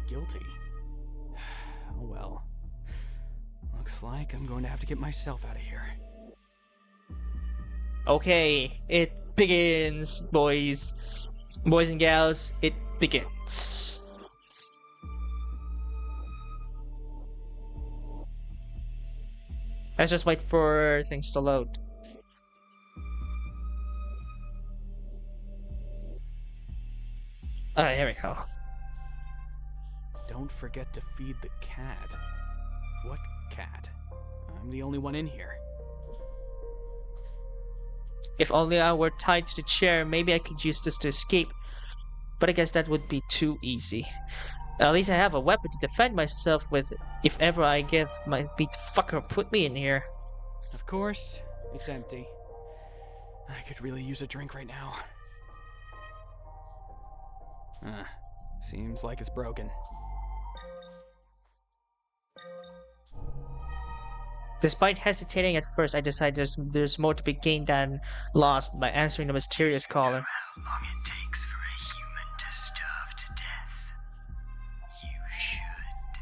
Guilty? Oh well. Looks like I'm going to have to get myself out of here. Okay, it begins, boys. Boys and gals, it begins. Let's just wait for things to load. Alright, here we go. Don't forget to feed the cat. What cat? I'm the only one in here. If only I were tied to the chair, maybe I could use this to escape. But I guess that would be too easy. At least I have a weapon to defend myself with if ever I give my beat fucker put me in here. Of course, it's empty. I could really use a drink right now. Seems like it's broken. Despite hesitating at first, I decided there's more to be gained than lost by answering the mysterious caller. How long it takes for a human to starve to death? You should.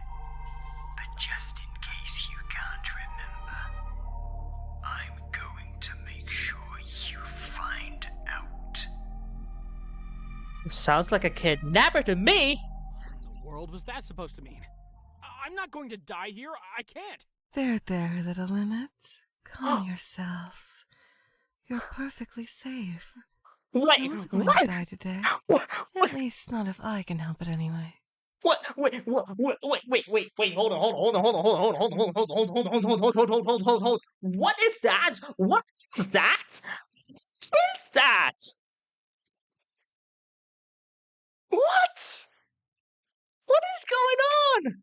But just in case you can't remember, I'm going to make sure you find out. Sounds like a kidnapper to me! What in the world was that supposed to mean? I'm not going to die here. I can't. There, little Lynette. Calm yourself. You're perfectly safe. Wait, No one's going what? to die today. At least not if I can help it anyway. What? Wait, hold on. What is that? What is that? What is that? What? What is going on?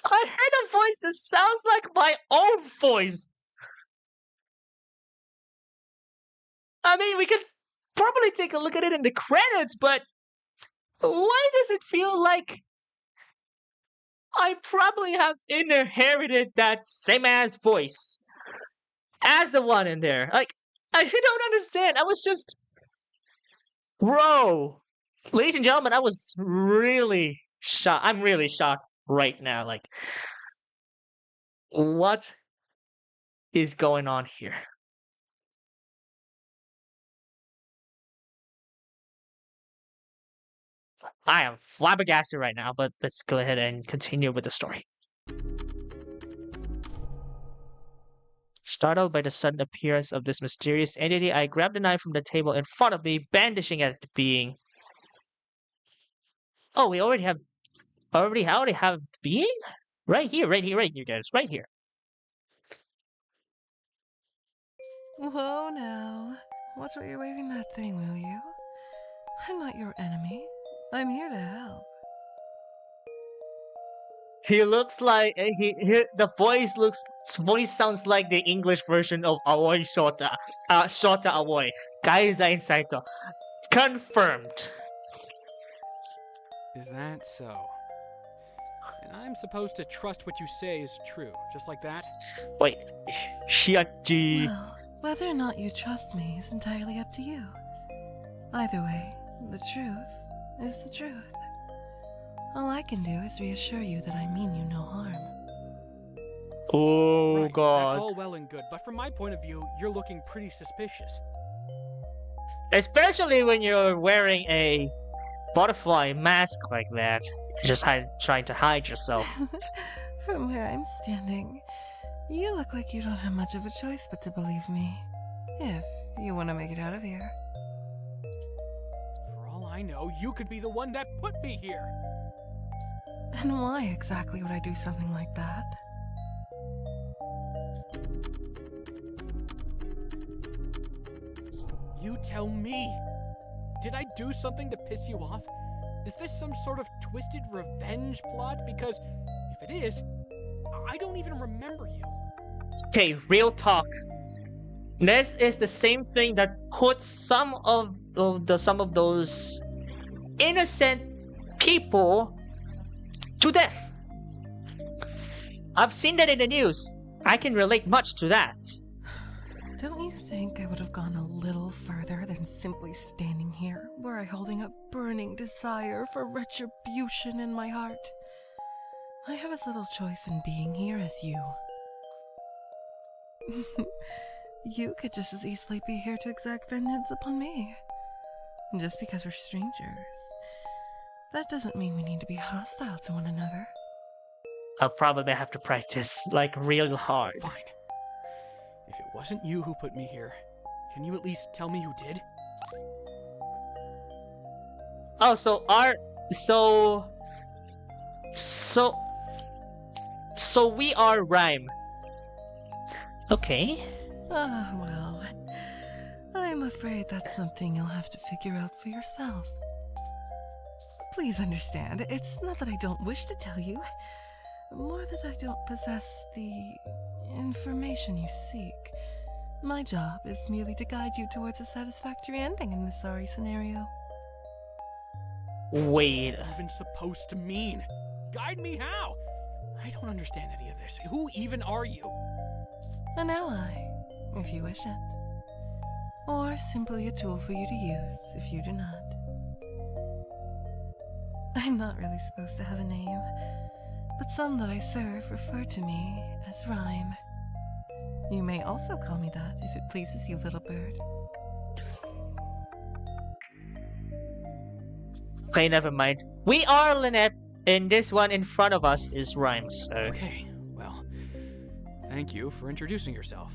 I heard a voice that sounds like my own voice. I mean, we could probably take a look at it in the credits, but why does it feel like I probably have inherited that same ass voice as the one in there? Like, I don't understand. I was just... Bro. Ladies and gentlemen, I was really shocked. I'm really shocked. right now. Like, what is going on here? I am flabbergasted right now, but let's go ahead and continue with the story. Startled by the sudden appearance of this mysterious entity, I grabbed the knife from the table in front of me, brandishing it at the being. Oh, we already have being? Right here, guys, right here. Whoa now. Watch where you're waving that thing, will you? I'm not your enemy. I'm here to help. He looks like the voice sounds like the English version of Aoi Shota. Shota Aoi. Gaizain Saito. Confirmed. Is that so? And I'm supposed to trust what you say is true, just like that? Wait, Shiachi. Well, whether or not you trust me is entirely up to you. Either way, the truth is the truth. All I can do is reassure you that I mean you no harm. Oh Right, god. that's all well and good, but from my point of view, you're looking pretty suspicious. Especially when you're wearing a butterfly mask like that. You're just trying to hide yourself. From where I'm standing, you look like you don't have much of a choice but to believe me. If you want to make it out of here. For all I know, you could be the one that put me here. And why exactly would I do something like that? You tell me. Did I do something to piss you off? Is this some sort of twisted revenge plot? Because if it is, I don't even remember you. Okay, real talk. This is the same thing that puts some of those innocent people to death. I've seen that in the news. I can relate much to that. Don't you think I would have gone a little further than simply standing here, were I holding a burning desire for retribution in my heart? I have as little choice in being here as you. You could just as easily be here to exact vengeance upon me. Just because we're strangers, that doesn't mean we need to be hostile to one another. I'll probably have to practice, like, real hard. Fine. If it wasn't you who put me here, can you at least tell me who did? Oh, so we are Rhyme. Okay. Ah, well, I'm afraid that's something you'll have to figure out for yourself. Please understand, it's not that I don't wish to tell you, more that I don't possess the information you seek. My job is merely to guide you towards a satisfactory ending in this sorry scenario. Wait. What's that even supposed to mean? Guide me how? I don't understand any of this. Who even are you? An ally, if you wish it. Or simply a tool for you to use if you do not. I'm not really supposed to have a name, but some that I serve refer to me as Rhyme. You may also call me that if it pleases you, little bird. Okay, never mind. We are Lynette, and this one in front of us is Rhyme, so... Okay, well, thank you for introducing yourself.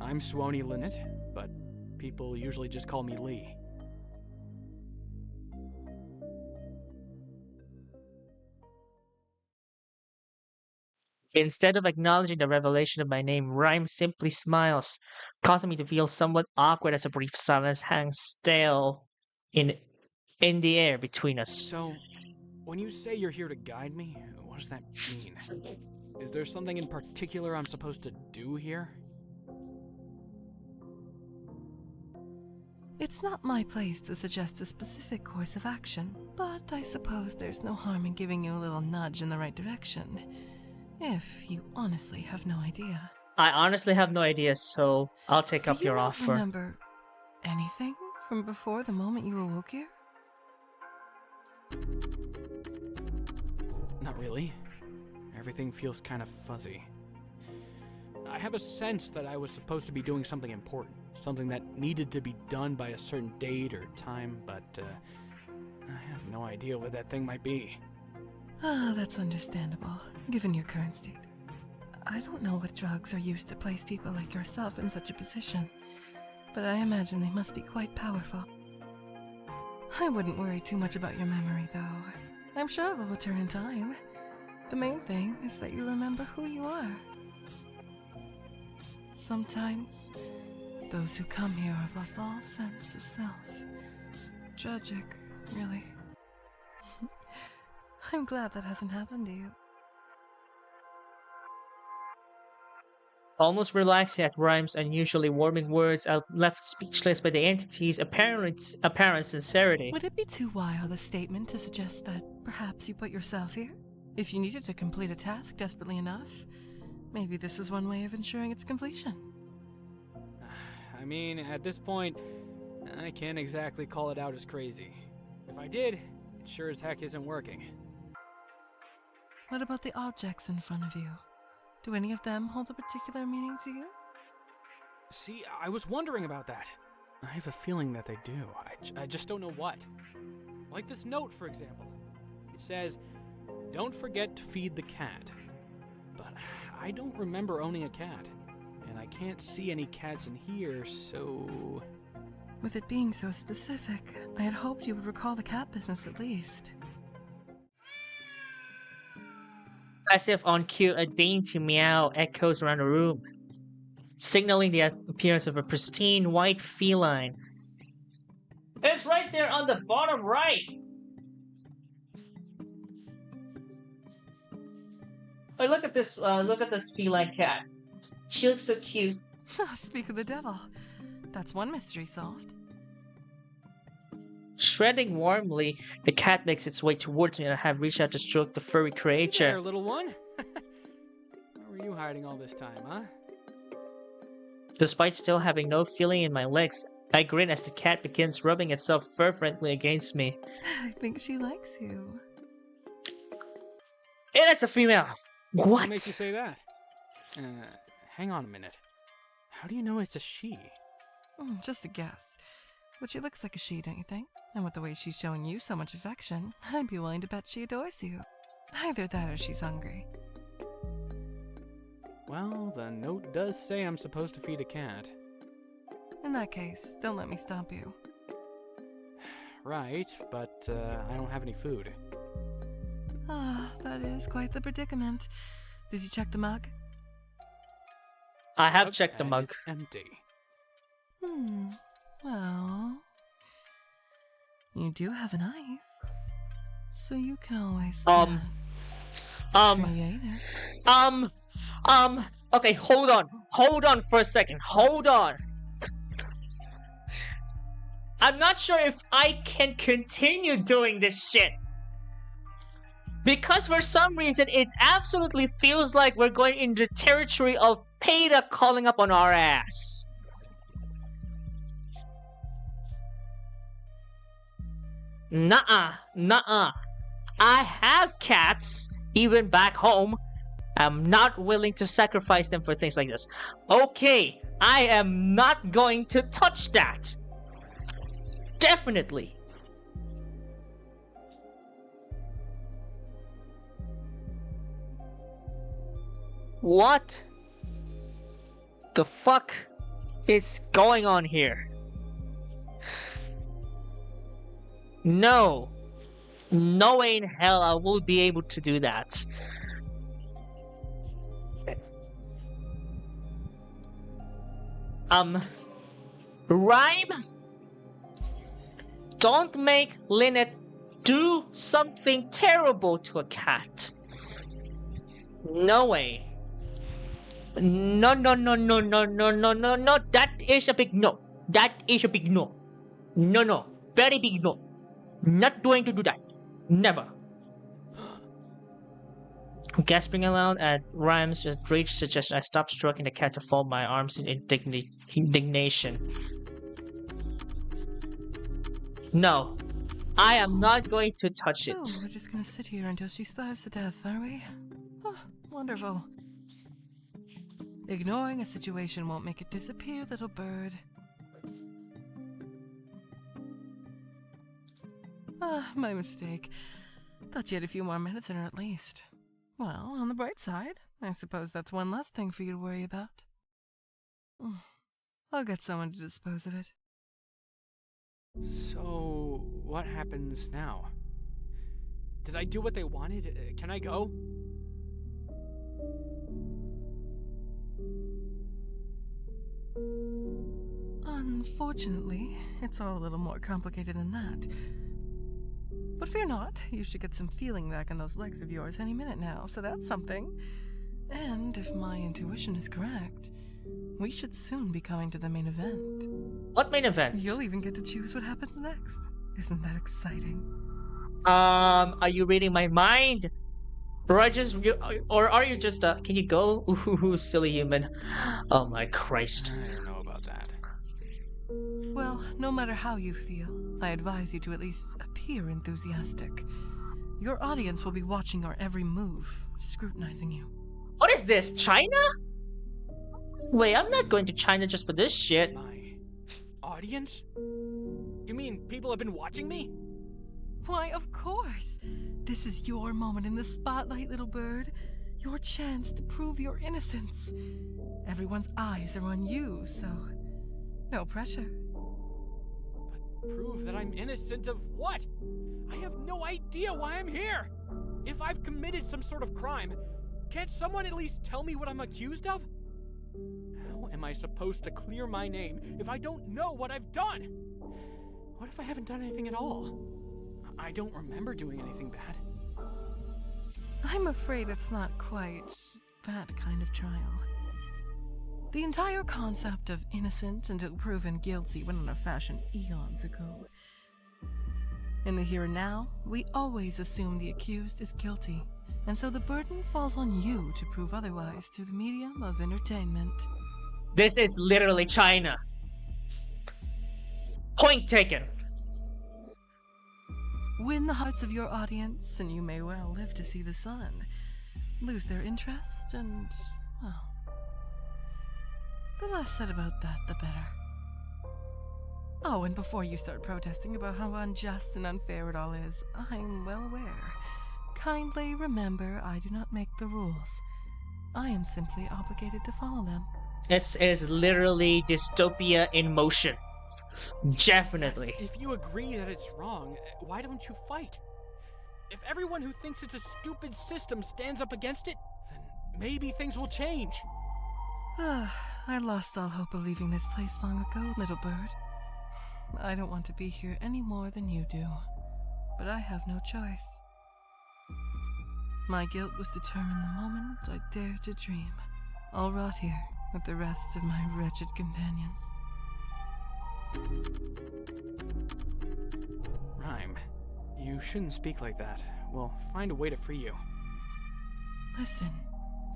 I'm Swoni Linnet, but people usually just call me Lee. Instead of acknowledging the revelation of my name, Rhyme simply smiles, causing me to feel somewhat awkward as a brief silence hangs stale in the air between us. So, when you say you're here to guide me, what does that mean? Is there something in particular I'm supposed to do here? It's not my place to suggest a specific course of action, but I suppose there's no harm in giving you a little nudge in the right direction, if you honestly have no idea. I honestly have no idea, so I'll take up your offer. Do you not remember anything from before the moment you awoke here? Not really. Everything feels kind of fuzzy. I have a sense that I was supposed to be doing something important, something that needed to be done by a certain date or time, but I have no idea what that thing might be. Ah, that's understandable, given your current state. I don't know what drugs are used to place people like yourself in such a position, but I imagine they must be quite powerful. I wouldn't worry too much about your memory, though. I'm sure it will return in time. The main thing is that you remember who you are. Sometimes, those who come here have lost all sense of self. Tragic, really. I'm glad that hasn't happened to you. Almost relaxing at Rhyme's unusually warming words, I'm left speechless by the entity's apparent sincerity. Would it be too wild a statement to suggest that perhaps you put yourself here? If you needed to complete a task desperately enough, maybe this is one way of ensuring its completion. I mean, at this point, I can't exactly call it out as crazy. If I did, it sure as heck isn't working. What about the objects in front of you? Do any of them hold a particular meaning to you? See, I was wondering about that. I have a feeling that they do. I just don't know what. Like this note, for example. It says, "Don't forget to feed the cat." But I don't remember owning a cat. And I can't see any cats in here, so... With it being so specific, I had hoped you would recall the cat business at least. As if on cue, a dainty meow echoes around the room, signaling the appearance of a pristine white feline. It's right there on the bottom right! Oh, look at this feline cat. She looks so cute. Speak of the devil. That's one mystery solved. Shredding warmly, the cat makes its way towards me and I have reached out to stroke the furry Hey creature. there, little one. Where were you hiding all this time, huh? Despite still having no feeling in my legs, I grin as the cat begins rubbing itself fervently against me. I think she likes you. And it's a female! What makes you What? say that? Hang on a minute. How do you know it's a she? Just a guess. But she looks like a she, don't you think? And with the way she's showing you so much affection, I'd be willing to bet she adores you. Either that or she's hungry. Well, the note does say I'm supposed to feed a cat. In that case, don't let me stop you. Right, but I don't have any food. Ah, that is quite the predicament. Did you check the mug? I have checked the And mug. It's empty. Well... You do have a knife. So you can always... create it. Okay, hold on for a second, hold on. I'm not sure if I can continue doing this shit. Because for some reason, it absolutely feels like we're going into the territory of PETA calling up on our ass. Nuh-uh. I have cats, even back home. I'm not willing to sacrifice them for things like this. Okay, I am not going to touch that. Definitely. What the fuck is going on here? No. No way in hell I will be able to do that. Rhyme? Don't make Lynette do something terrible to a cat. No way. No. That is a big no. That is a big no. No. Very big no. Not going to do that. Never. Gasping aloud at Rhyme's rage suggestion, I stopped stroking the cat to fold my arms in indignation. No. I am not going to touch it. So, we're just gonna sit here until she starves to death, are we? Oh, wonderful. Ignoring a situation won't make it disappear, little bird. Ah, my mistake. Thought you had a few more minutes in her at least. Well, on the bright side, I suppose that's one less thing for you to worry about. I'll get someone to dispose of it. So, what happens now? Did I do what they wanted? Can I go? Unfortunately, it's all a little more complicated than that. But fear not, you should get some feeling back in those legs of yours any minute now, so that's something. And if my intuition is correct, we should soon be coming to the main event. What main event? You'll even get to choose what happens next. Isn't that exciting? Are you reading my mind? Or are you just can you go? Ooh, silly human. Oh my Christ. I don't know about that. Well, no matter how you feel, I advise you to at least appear enthusiastic. Your audience will be watching your every move, scrutinizing you. What is this, China? Wait, I'm not going to China just for this shit. My audience? You mean people have been watching me? Why, of course! This is your moment in the spotlight, little bird. Your chance to prove your innocence. Everyone's eyes are on you, so no pressure. But prove that I'm innocent of what? I have no idea why I'm here! If I've committed some sort of crime, can't someone at least tell me what I'm accused of? How am I supposed to clear my name if I don't know what I've done? What if I haven't done anything at all? I don't remember doing anything bad. I'm afraid it's not quite that kind of trial. The entire concept of innocent until proven guilty went on a fashion eons ago. In the here and now, we always assume the accused is guilty, and so the burden falls on you to prove otherwise through the medium of entertainment. This is literally China. Point taken. Win the hearts of your audience, and you may well live to see the sun. Lose their interest, and, well, the less said about that, the better. Oh, and before you start protesting about how unjust and unfair it all is, I'm well aware. Kindly remember, I do not make the rules. I am simply obligated to follow them. This is literally dystopia in motion. Definitely. If you agree that it's wrong, why don't you fight? If everyone who thinks it's a stupid system stands up against it, then maybe things will change. I lost all hope of leaving this place long ago, little bird. I don't want to be here any more than you do, but I have no choice. My guilt was determined the moment I dared to dream. I'll rot here with the rest of my wretched companions. Rhyme, you shouldn't speak like that. We'll find a way to free you. Listen,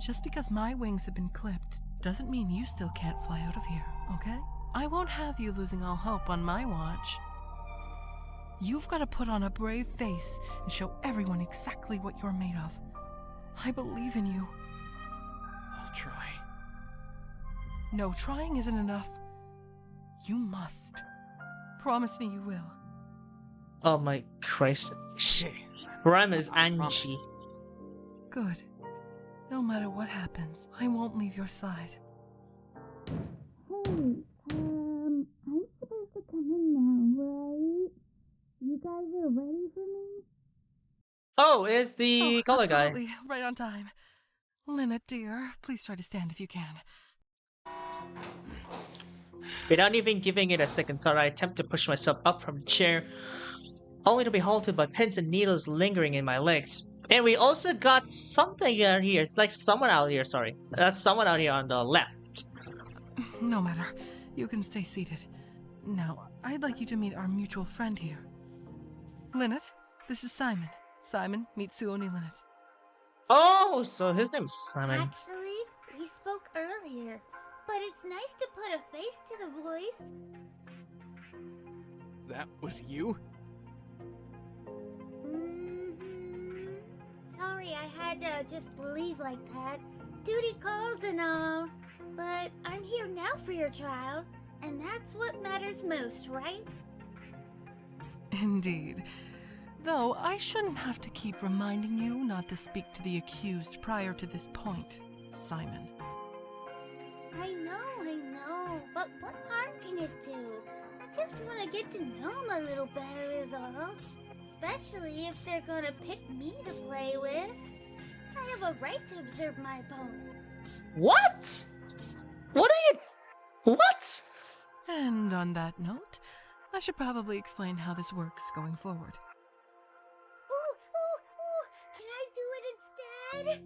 just because my wings have been clipped doesn't mean you still can't fly out of here, okay? I won't have you losing all hope on my watch. You've got to put on a brave face and show everyone exactly what you're made of. I believe in you. I'll try. No, trying isn't enough. You must. Promise me you will. Oh my Christ. Okay. Rhyme is I promise. Angie. Good. No matter what happens, I won't leave your side. Hey, I'm supposed to come in now, right? You guys are ready for me? Oh, it's the color guy. Absolutely, right on time. Lynette, dear, please try to stand if you can. Without even giving it a second thought, I attempt to push myself up from the chair, only to be halted by pins and needles lingering in my legs. And we also got something out here. It's like someone out here, sorry. That's someone out here on the left. No matter. You can stay seated. Now, I'd like you to meet our mutual friend here. Lynette, this is Simon. Simon, meet Suoni Lynette. Oh, so his name's Simon. Actually, we spoke earlier, but it's nice to put a face to the voice. That was you? had to just leave like that. Duty calls and all. But I'm here now for your trial, and that's what matters most, right? Indeed. Though I shouldn't have to keep reminding you not to speak to the accused prior to this point, Simon. I know, but what harm can it do? I just want to get to know them a little better is all. Especially if they're gonna pick me to play with. I have a right to observe my opponent. What? What are you... What? And on that note, I should probably explain how this works going forward. Ooh, can I do it instead?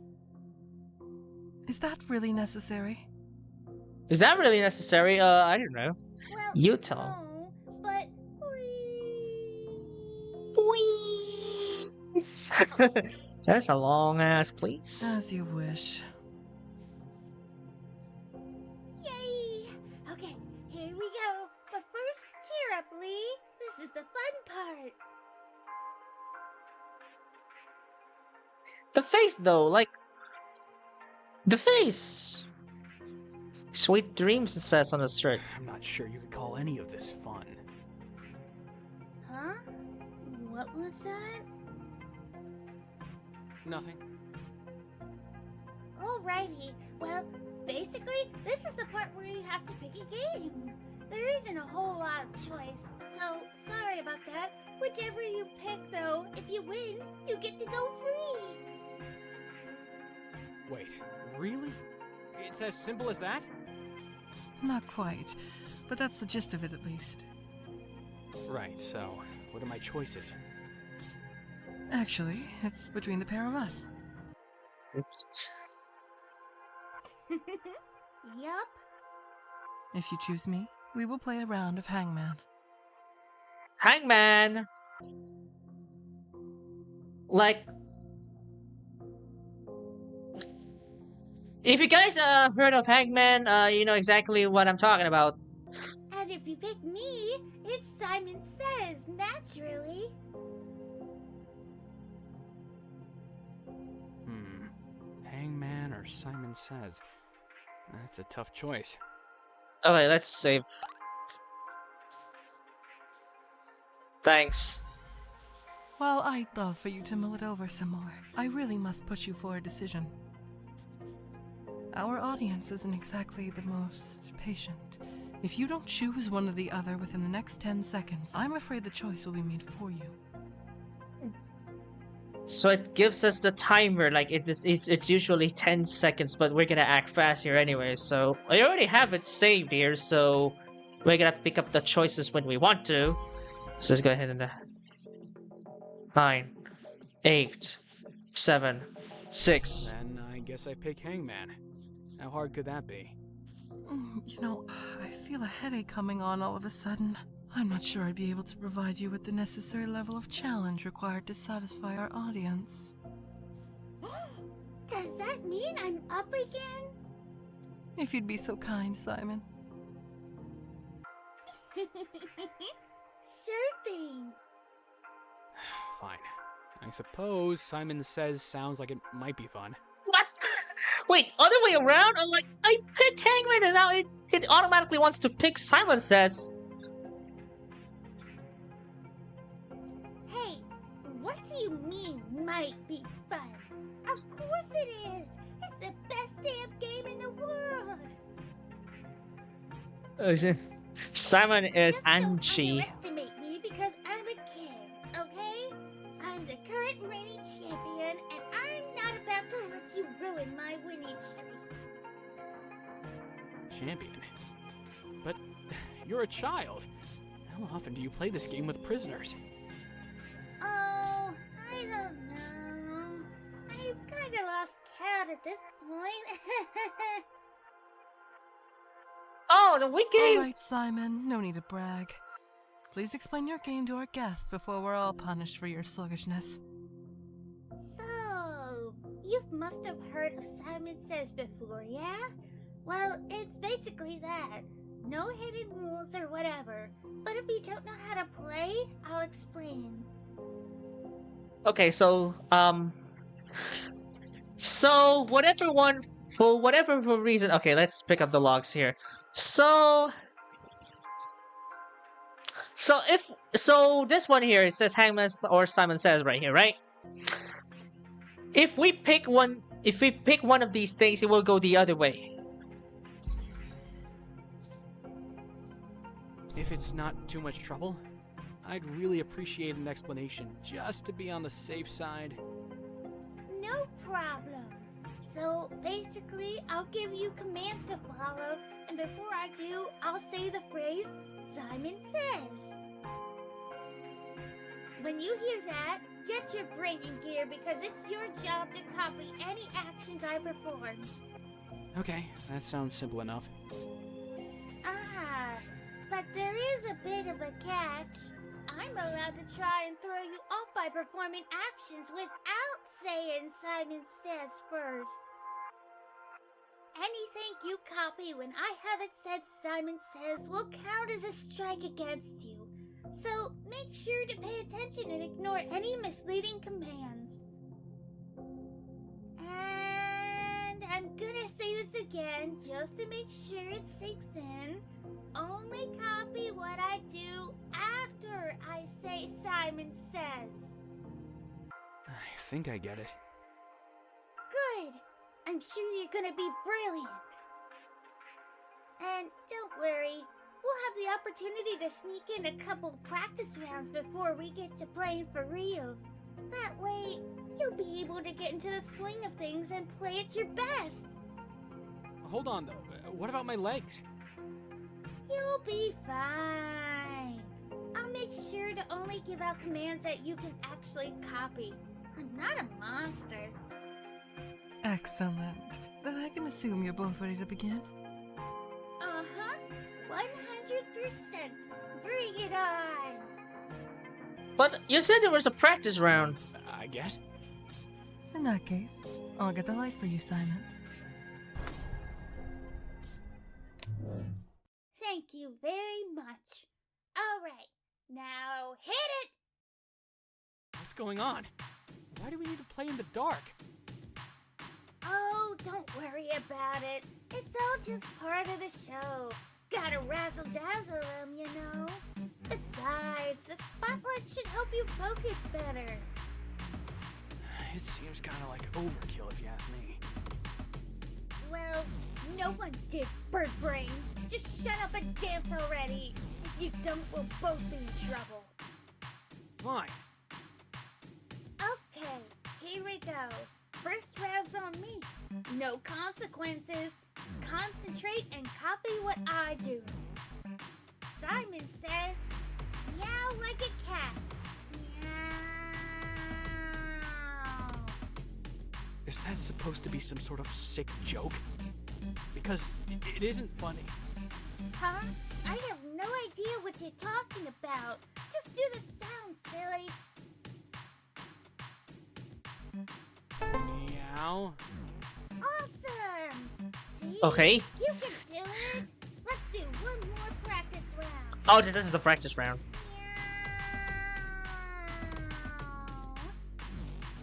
Is that really necessary? Is that really necessary? I don't know. Well, You tell. no, but Please. That's a long ass please. As you wish. yay! Okay, here we go. But first, cheer up, Lee. This is the fun part. The face though, like... The face! Sweet dreams, it says on the shirt. I'm not sure you could call any of this fun. Huh? What was that? Nothing. Alrighty. Well, basically, this is the part where you have to pick a game. There isn't a whole lot of choice. So, sorry about that. Whichever you pick, though, if you win, you get to go free. Wait, really? It's as simple as that? Not quite, but that's the gist of it at least. Right, so what are my choices? Actually, it's between the pair of us. Oops. Yup. If you choose me, we will play a round of Hangman. Hangman! Like... If you guys heard of Hangman, you know exactly what I'm talking about. And if you pick me, it's Simon Says, naturally. Hangman or Simon Says? That's a tough choice. Okay, let's save. Thanks. While I'd love for you to mull it over some more, I really must push you for a decision. Our audience isn't exactly the most patient. If you don't choose one or the other within the next 10 seconds, I'm afraid the choice will be made for you. So it gives us the timer, like it's usually 10 seconds, but we're gonna act fast here anyway, so I already have it saved here, so we're gonna pick up the choices when we want to. So let's go ahead and 9, 8, 7, 6. Then I guess I pick Hangman. How hard could that be? You know, I feel a headache coming on all of a sudden. I'm not sure I'd be able to provide you with the necessary level of challenge required to satisfy our audience. Does that mean I'm up again? If you'd be so kind, Simon. Sure thing. Fine. I suppose Simon Says sounds like it might be fun. What? Wait, other way around? I'm like, I picked Hangman and now it automatically wants to pick Simon Says. Hey, what do you mean might be fun? Of course it is. It's the best damn game in the world. Simon is Just Anchi. don't underestimate me because I'm a kid, okay? I'm the current reigning champion, and I'm not about to let you ruin my winning streak. Champion? But you're a child. How often do you play this game with prisoners? Oh, I don't know. I've kind of lost count at this point. Oh, the wikis! All right, Simon, no need to brag. Please explain your game to our guest before we're all punished for your sluggishness. So, you must have heard of Simon Says before, yeah? Well, it's basically that. No hidden rules or whatever. But if you don't know how to play, I'll explain. Okay, so, So for whatever reason, okay, let's pick up the logs here. So this one here, it says Hangman or Simon Says right here, right? If we pick one of these things, it will go the other way. If it's not too much trouble, I'd really appreciate an explanation, just to be on the safe side. No problem. So basically, I'll give you commands to follow, and before I do, I'll say the phrase, Simon Says. When you hear that, get your brain in gear because it's your job to copy any actions I perform. Okay, that sounds simple enough. But there is a bit of a catch. I'm allowed to try and throw you off by performing actions without saying Simon Says first. Anything you copy when I haven't said Simon Says will count as a strike against you. So make sure to pay attention and ignore any misleading commands. And I'm gonna say this again just to make sure it sinks in. Only copy what I do after I say Simon Says. I think I get it. Good. I'm sure you're gonna be brilliant. And don't worry, we'll have the opportunity to sneak in a couple practice rounds before we get to playing for real. That way, you'll be able to get into the swing of things and play at your best. Hold on, though. What about my legs? You'll be fine. I'll make sure to only give out commands that you can actually copy. I'm not a monster. Excellent. Then I can assume you're both ready to begin? Uh-huh. 100%. Bring it on. But you said there was a practice round. I guess. In that case, I'll get the light for you, Simon. Thank you very much. All right, now hit it! What's going on? Why do we need to play in the dark? Oh, don't worry about it. It's all just part of the show. Gotta razzle-dazzle them, you know? Besides, the spotlight should help you focus better. It seems kind of like overkill if you ask me. Well, no one did, Bird Brain. Just shut up and dance already. If you don't, we'll both be in trouble. Fine. Okay, here we go. First round's on me. No consequences. Concentrate and copy what I do. Simon says, meow like a cat. Meow. Is that supposed to be some sort of sick joke? Because it isn't funny. Huh? I have no idea what you're talking about. Just do the sound, silly. Meow. Awesome! See? Okay. You can do it! Let's do one more practice round. Oh, this is the practice round. Meow.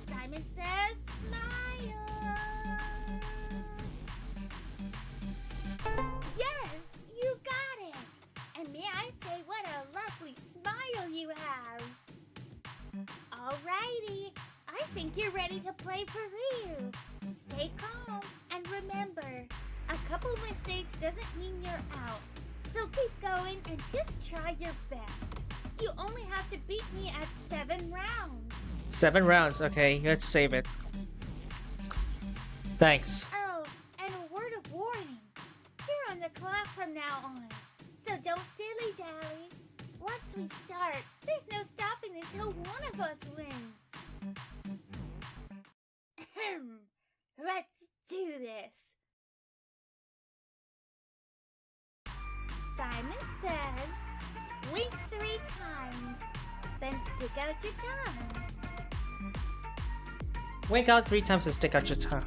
Simon says, smile! Yes! You got it! And may I say what a lovely smile you have! Alrighty! I think you're ready to play for real. Stay calm and remember, a couple mistakes doesn't mean you're out. So keep going and just try your best. You only have to beat me at 7 rounds. 7 rounds. Okay, let's save it. Thanks. Oh, and a word of warning. You're on the clock from now on. So don't dilly-dally. Once we start, there's no stopping until one of us wins. Let's do this. Simon says, wink 3 times, then stick out your tongue. Wink out 3 times and stick out your tongue.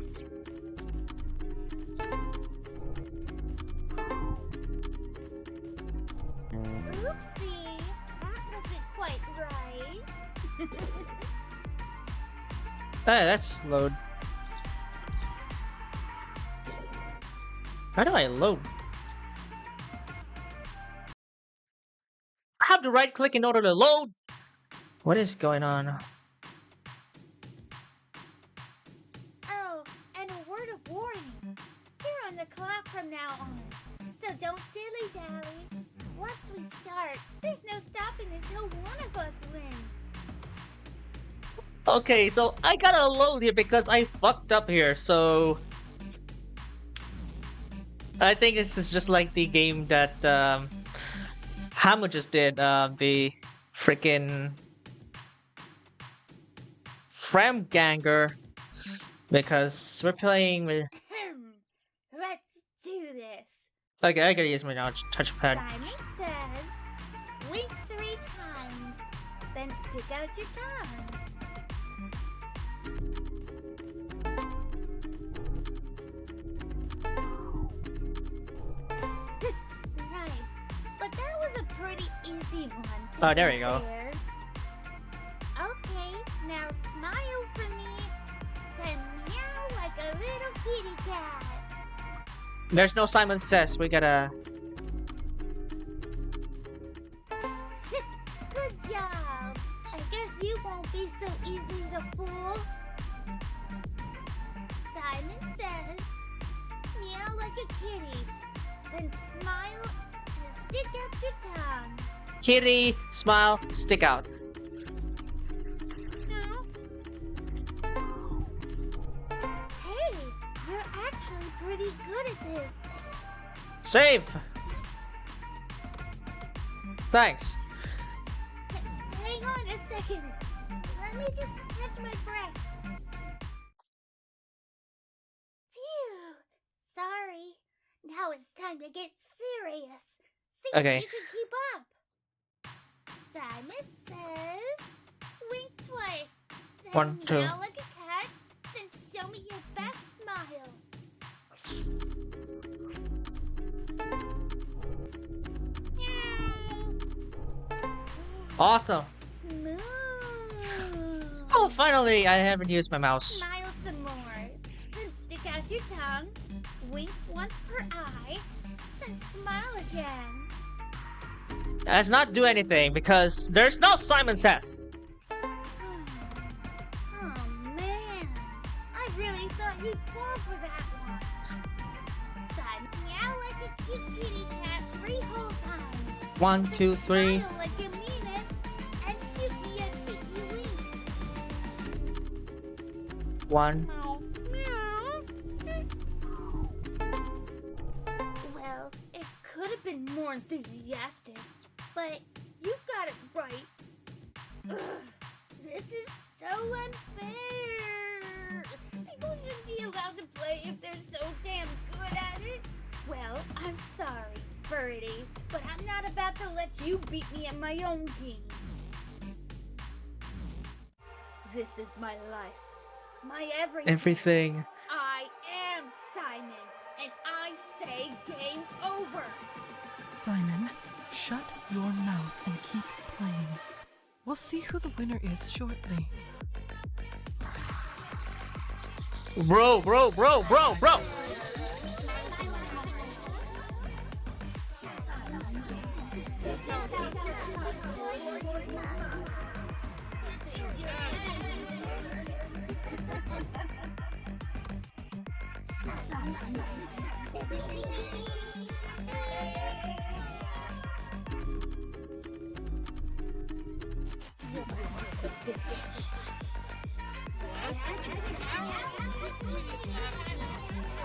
Oopsie, that wasn't quite right. Let's load. How do I load? I have to right click in order to load. What is going on? Oh, and a word of warning. You're on the clock from now on. So don't dilly-dally. Once we start, there's no stopping until one of us wins. Okay, so I gotta load here because I fucked up here, so... I think this is just like the game that Hamu just did, the freaking Ganger, because we're playing with... Let's do this. Okay, I gotta use my touchpad. Simon says, wink 3 times, then stick out your tongue. Nice, but that was a pretty easy one. Oh, there we go. Fair. Okay, now smile for me, then meow like a little kitty cat. There's no Simon Says, we gotta... Good job. I guess you won't be so easy to fool. Simon says, meow like a kitty, then smile and stick out your tongue. Kitty, smile, stick out. No. Hey, you're actually pretty good at this. Save! Thanks. Hang on a second. Let me just catch my breath. Phew. Sorry. Now it's time to get serious. See Okay. if you can keep up. Simon says, wink twice. Then 1, 2. meow like a cat. Then show me your best smile. Awesome. Smooth. Oh, finally, I haven't used my mouse. Smile some more. Then stick out your tongue. Wink once per eye. Then smile again. Let's not do anything because there's no Simon Says. Oh man. I really thought you'd fall for that one. Simon, meow like a cute kitty cat 3 whole times. 1, 2, 3. Smile like you mean it. And shoot me a cheeky wink. 1. Well, it could have been more enthusiastic, but you got it right. Ugh, this is so unfair. People shouldn't be allowed to play if they're so damn good at it. Well, I'm sorry, Birdie, but I'm not about to let you beat me at my own game. This is my life, my everything. Everything. I am Simon, and I say game over. Simon, shut your mouth and keep playing. We'll see who the winner is shortly. Bro.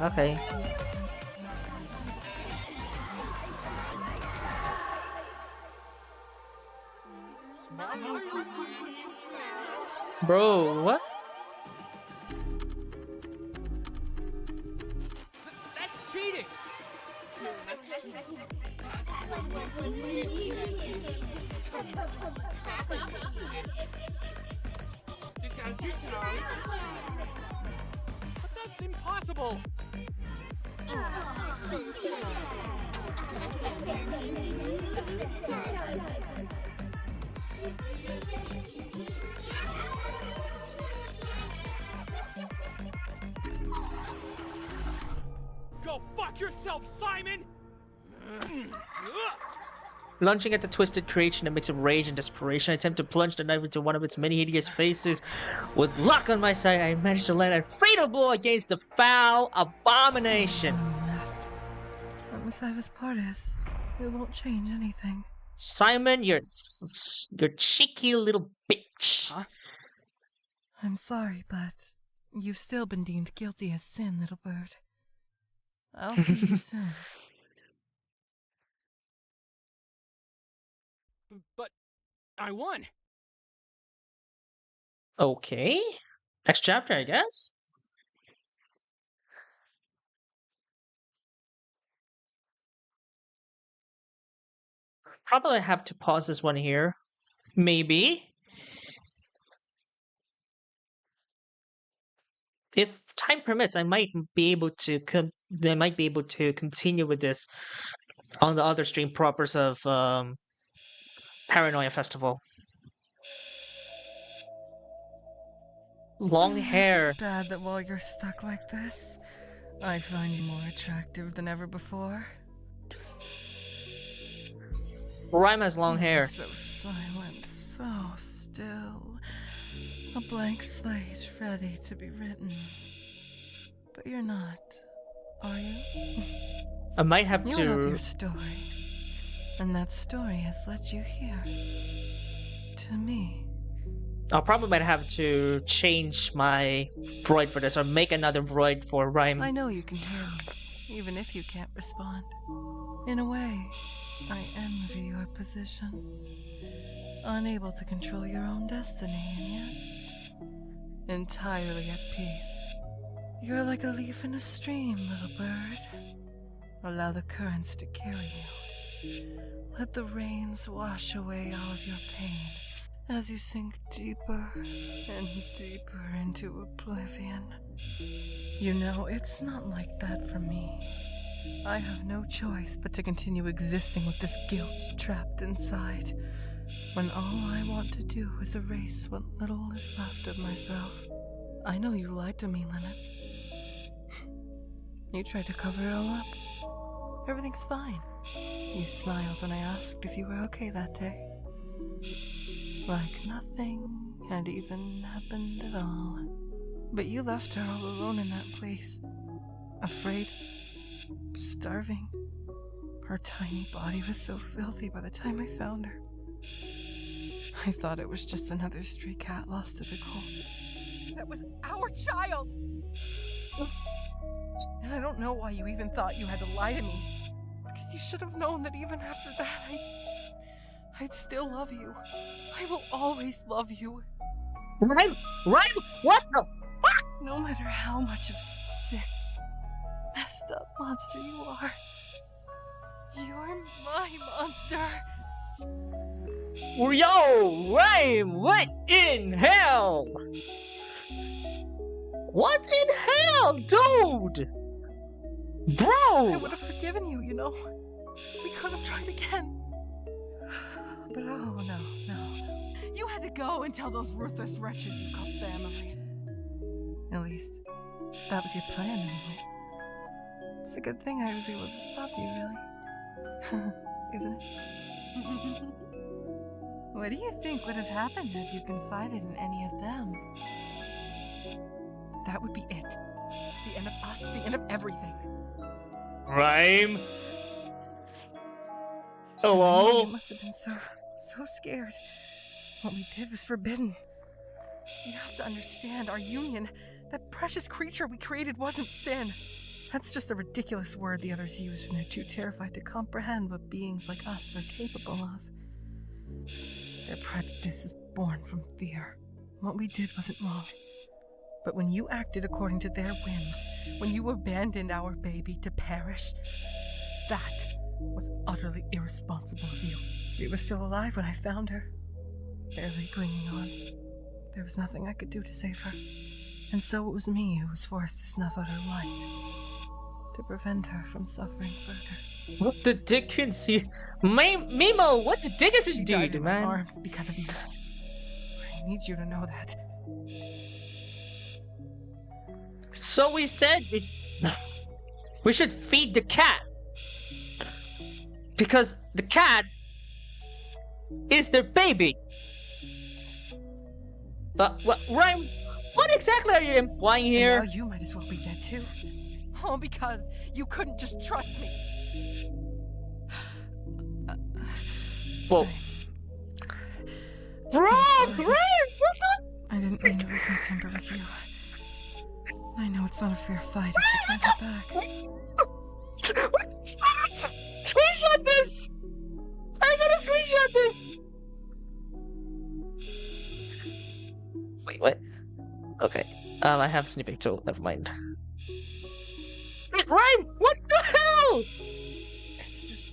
Okay. Bro, what? That's cheating! Stick out your tongue. But that's impossible! Go fuck watch yourself, Simon! Lunging at the twisted creation, a mix of rage and desperation, I attempt to plunge the knife into one of its many hideous faces. With luck on my side, I managed to land a fatal blow against the foul abomination. Yes. And the saddest part is, it won't change anything. Simon, you're cheeky little bitch. Huh? I'm sorry, but you've still been deemed guilty as sin, little bird. I'll see you soon. But I won. Okay. Next chapter, I guess. Probably have to pause this one here. Maybe. If time permits, I might be able to continue with this on the other stream propers of Paranoia Festival. Long hair. It's bad that while you're stuck like this, I find you more attractive than ever before. Rhyme has long hair. So silent, so still. A blank slate ready to be written. But you're not, are you? I might have You to. have your story. And that story has led you here. To me. I'll probably might have to change my void for this or make another void for Rhyme. I know you can hear me, even if you can't respond. In a way, I envy your position. Unable to control your own destiny, and yet entirely at peace. You're like a leaf in a stream, little bird. Allow the currents to carry you. Let the rains wash away all of your pain as you sink deeper and deeper into oblivion. You know, it's not like that for me. I have no choice but to continue existing with this guilt trapped inside, when all I want to do is erase what little is left of myself. I know you lied to me, Lynette. You tried to cover it all up. Everything's fine. You smiled when I asked if you were okay that day. Like nothing had even happened at all. But you left her all alone in that place. Afraid. Starving. Her tiny body was so filthy by the time I found her. I thought it was just another stray cat lost to the cold. That was our child! And I don't know why you even thought you had to lie to me. Because you should have known that even after that, I'd still love you. I will always love you. Rhyme? What the fuck? No matter how much of a sick, messed up monster you are. You're my monster. Yo, Rhyme, what in hell? What in hell, dude? I Bro! would have forgiven you, you know. We could have tried again. But oh, no. You had to go and tell those ruthless wretches you call family. At least, that was your plan, anyway. It's a good thing I was able to stop you, really. Isn't it? What do you think would have happened if you confided in any of them? That would be it. The end of us, the end of everything. Rhyme? You Hello? must have been so scared. What we did was forbidden. You have to understand, our union, that precious creature we created wasn't sin. That's just a ridiculous word the others use when they're too terrified to comprehend what beings like us are capable of. Their prejudice is born from fear. What we did wasn't wrong. But when you acted according to their whims, when you abandoned our baby to perish, that was utterly irresponsible of you. She was still alive when I found her, barely clinging on. There was nothing I could do to save her, and so it was me who was forced to snuff out her light, to prevent her from suffering further. What the dickens? Mimo, what the dickens She died indeed, in my man? arms because of you. I need you to know that. So we said We should feed the cat. Because the cat is their baby. Rhyme, what exactly are you implying And here? now you might as well be dead too. All because you couldn't just trust me. Whoa. Rhyme! sorry. I didn't mean to lose my temper with you. I know it's not a fair fight if you can't get back. Screenshot this! I gotta screenshot this! Wait, what? Okay. I have snipping tool, never mind. Rhyme! What the hell? It's just,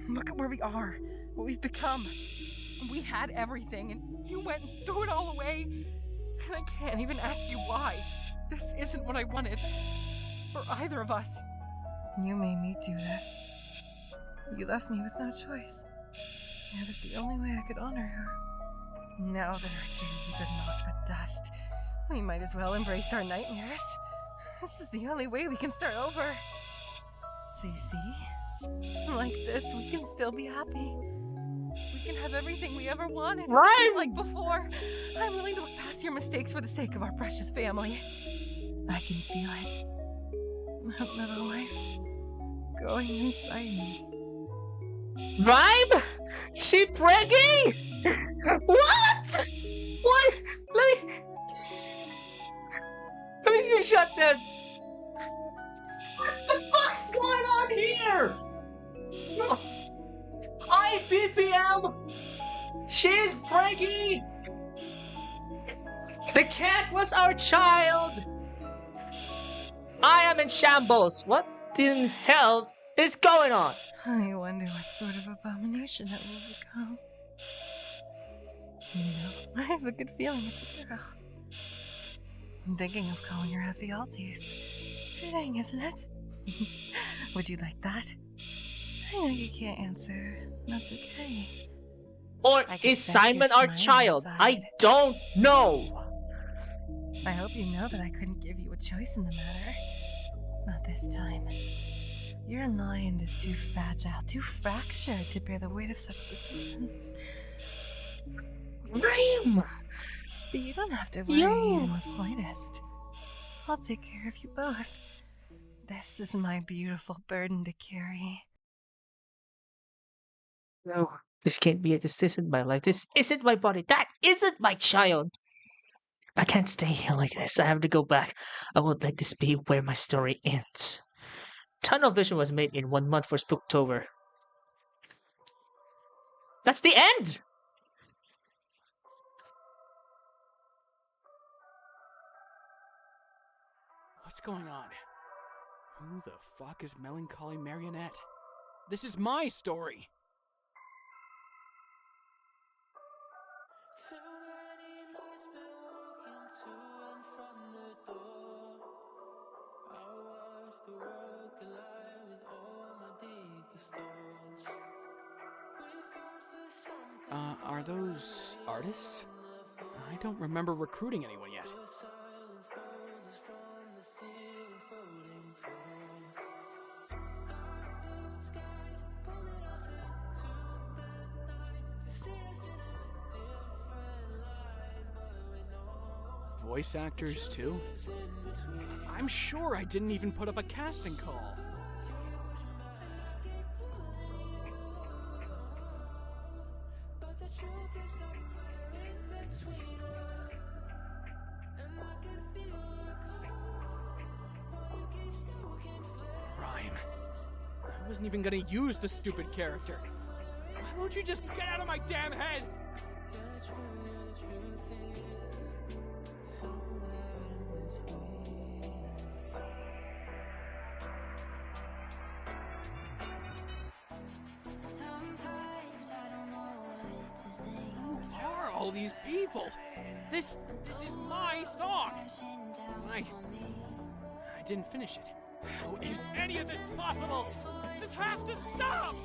look at where we are, what we've become. We had everything, and you went and threw it all away. And I can't even ask you why. This isn't what I wanted. For either of us. You made me do this. You left me with no choice. It was the only way I could honor her. Now that our dreams are naught but dust, we might as well embrace our nightmares. This is the only way we can start over. So you see? Like this, we can still be happy. We can have everything we ever wanted. Right. Like before. I'm willing to look past your mistakes for the sake of our precious family. I can feel it. That little life growing inside me. Rhyme? She bragging? What? What? Let me screenshot this. What the fuck's going on here? IPPM. She's bragging. The cat was our child. I am in shambles. What the hell is going on? I wonder what sort of abomination it will become. You know, I have a good feeling it's a girl. I'm thinking of calling her Ephialtes. Fitting, isn't it? Would you like that? I know you can't answer. That's okay. Or I can is sense Simon your our smile child? I inside. don't know. I hope you know that I couldn't give you a choice in the matter. Not this time. Your mind is too fragile, too fractured to bear the weight of such decisions. Rhyme. But you don't have to worry in the slightest. I'll take care of you both. This is my beautiful burden to carry. No, this can't be it. This isn't my life. This isn't my body. That isn't my child. I can't stay here like this. I have to go back. I won't let this be where my story ends. Tunnel Vision was made in 1 month for Spooktober. That's the end! What's going on? Who the fuck is Melancholy Marionette? This is my story! Too many nights been walking to and from the door. I watch the world collide with all my deepest thoughts. We fought for something. Are those artists? I don't remember recruiting anyone yet. The silence holds us from the ceiling floating tall. Dark blue skies pulling us into the night. To see us in a different light, but we know. Voice actors, too? I'm sure I didn't even put up a casting call. But the truth is somewhere in between us. And I can feel your cold while you keep stoking flames. Rhyme. I wasn't even gonna use the stupid character. Why won't you just get out of my damn head? The truth is somewhere in between us. Sometimes I don't know what to think. Who are all these people? This is my song! Crashing down I on me. didn't finish it. How is any of this possible? This has to stop!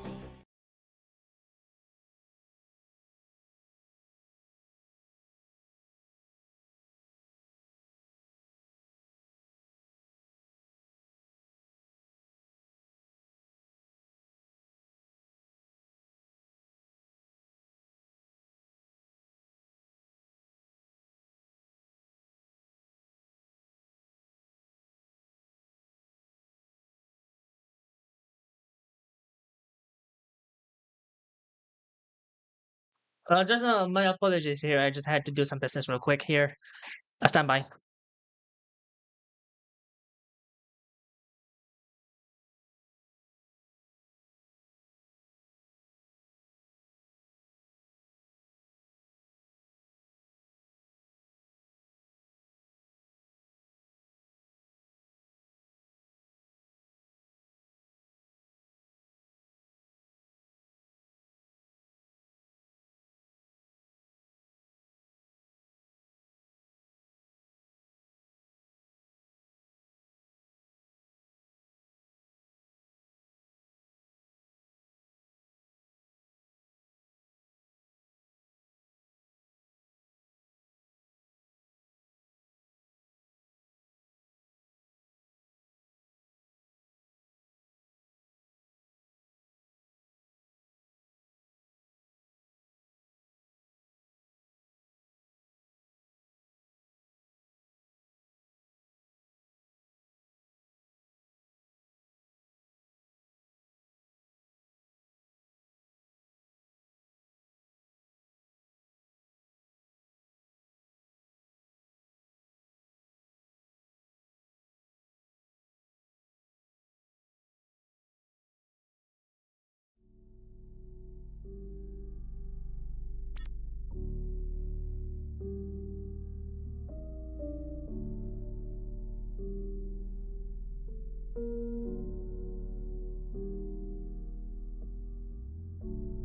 Just my apologies here. I just had to do some business real quick here. Stand by.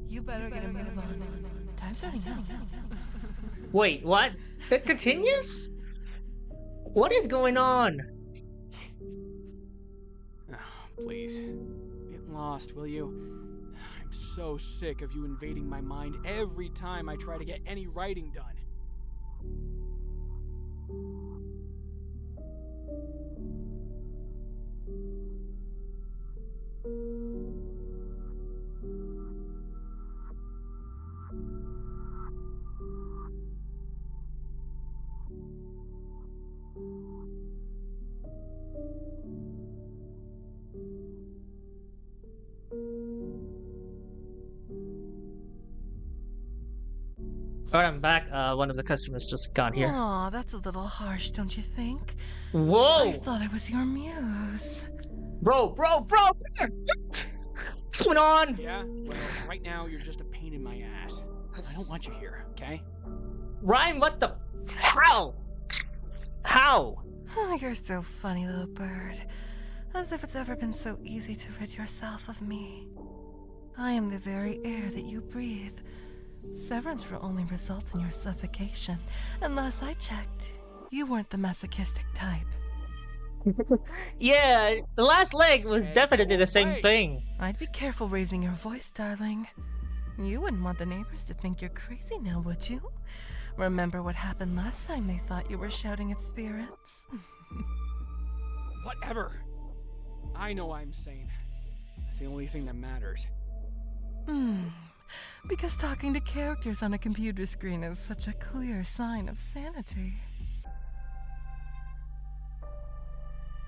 You better get a move on. Time's running out. Wait, what? It continues? What is going on? Oh, please. Get lost, will you? I'm so sick of you invading my mind every time I try to get any writing done. Alright, I'm back. One of the customers just got here. Aw, that's a little harsh, don't you think? Whoa! I thought I was your muse. Bro! What's going on? Yeah? Well, right now you're just a pain in my ass. I don't want you here, okay? Rhyme, what the? How? How? Oh, you're so funny, little bird. As if it's ever been so easy to rid yourself of me. I am the very air that you breathe. Severance will only result in your suffocation. And last I checked, you weren't the masochistic type. Yeah, the last leg was Hey, definitely go the same away. thing. I'd be careful raising your voice, darling. You wouldn't want the neighbors to think you're crazy now, would you? Remember what happened last time they thought you were shouting at spirits? Whatever. I know I'm sane. It's the only thing that matters. Because talking to characters on a computer screen is such a clear sign of sanity.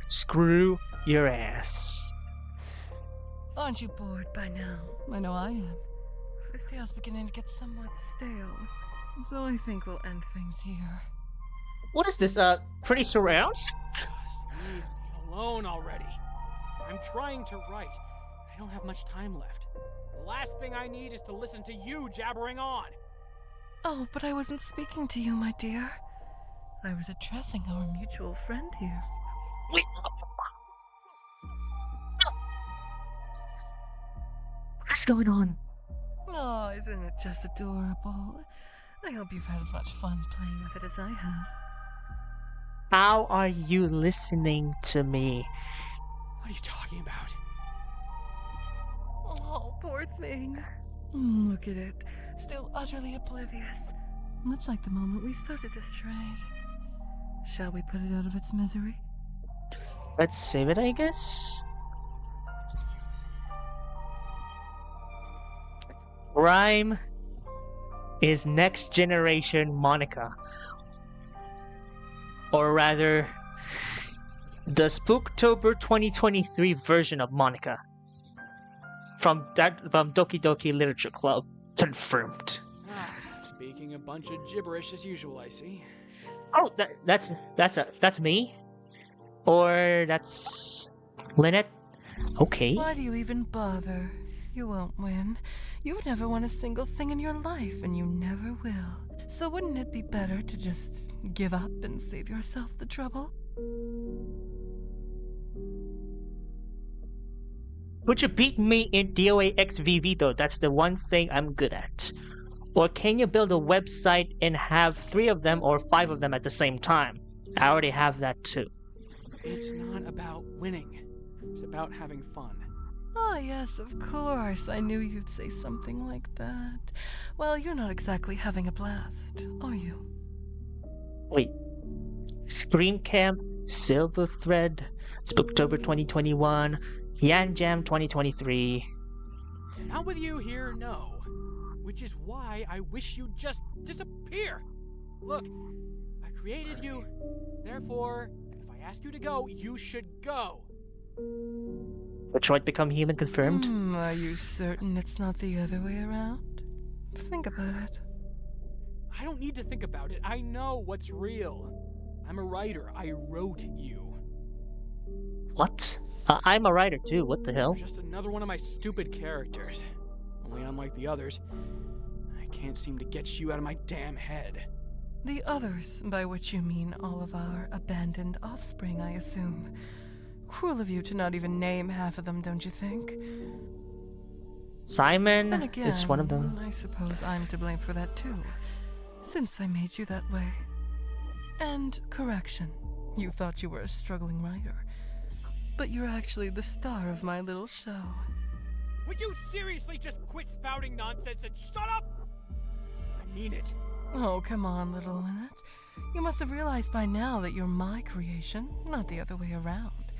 Screw your ass. Aren't you bored by now? I know I am. This tale's beginning to get somewhat stale. So I think we'll end things here. What is this, pretty surrounds? Just leave me alone already. I'm trying to write. I don't have much time left. The last thing I need is to listen to you jabbering on. Oh, but I wasn't speaking to you, my dear. I was addressing our mutual friend here. Wait. What's going on? Oh, isn't it just adorable? I hope you've had as much fun playing with it as I have. How are you listening to me? What are you talking about? Oh, poor thing. Look at it. Still utterly oblivious. Much like the moment we started this trade. Shall we put it out of its misery? Let's save it, I guess. Rhyme is next generation Monica. Or rather, the Spooktober 2023 version of Monica. From Doki Doki Literature Club. Confirmed. Speaking a bunch of gibberish as usual, I see. Oh, that's me, or that's Lynette. Okay. Why do you even bother? You won't win. You've never won a single thing in your life, and you never will. So wouldn't it be better to just give up and save yourself the trouble? Would you beat me in DOA XVV though? That's the one thing I'm good at. Or can you build a website and have 3 of them or 5 of them at the same time? I already have that too. It's not about winning. It's about having fun. Oh, yes, of course. I knew you'd say something like that. Well, you're not exactly having a blast, are you? Wait. Scream Camp, Silver Thread, Spooktober 2021, Yan Jam 2023. Not with you here, no. Which is why I wish you'd just disappear. Look, I created you. Therefore, if I ask you to go, you should go. Detroit Become Human confirmed. Are you certain it's not the other way around? Think about it. I don't need to think about it. I know what's real. I'm a writer. I wrote you. What? I'm a writer too, what the hell? You're just another one of my stupid characters. Only unlike the others, I can't seem to get you out of my damn head. The others, by which you mean all of our abandoned offspring, I assume. Cruel of you to not even name half of them, don't you think? Simon Then again, is one of them. I suppose I'm to blame for that too, since I made you that way. And correction, you thought you were a struggling writer, but you're actually the star of my little show. Would you seriously just quit spouting nonsense and shut up? I mean it. Oh, come on, little Lynette. You must have realized by now that you're my creation, not the other way around.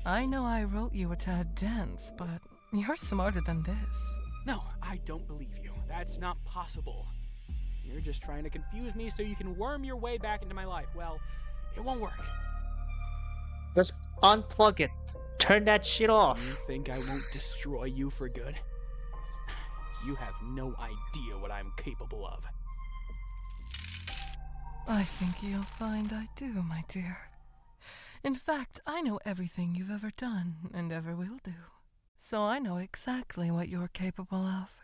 I know I wrote you a tad dense, but you're smarter than this. No, I don't believe you. That's not possible. You're just trying to confuse me so you can worm your way back into my life. Well, it won't work. Just unplug it. Turn that shit off. You think I won't destroy you for good? You have no idea what I'm capable of. I think you'll find I do, my dear. In fact, I know everything you've ever done and ever will do. So I know exactly what you're capable of.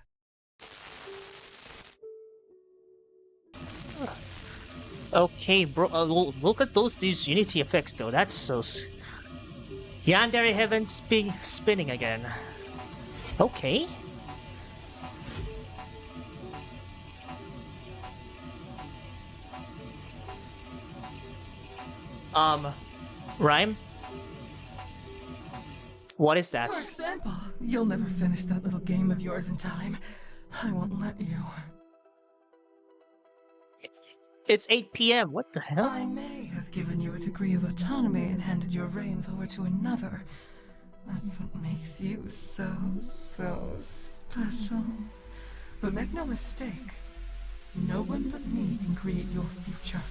Okay, bro. Look at these Unity effects though. That's so. Yandere Heaven spinning again. Okay. Rhyme? What is that? For example, you'll never finish that little game of yours in time. I won't let you. It's 8 p.m. What the hell? I may have given you a degree of autonomy and handed your reins over to another. That's what makes you so special. But make no mistake, no one but me can create your future.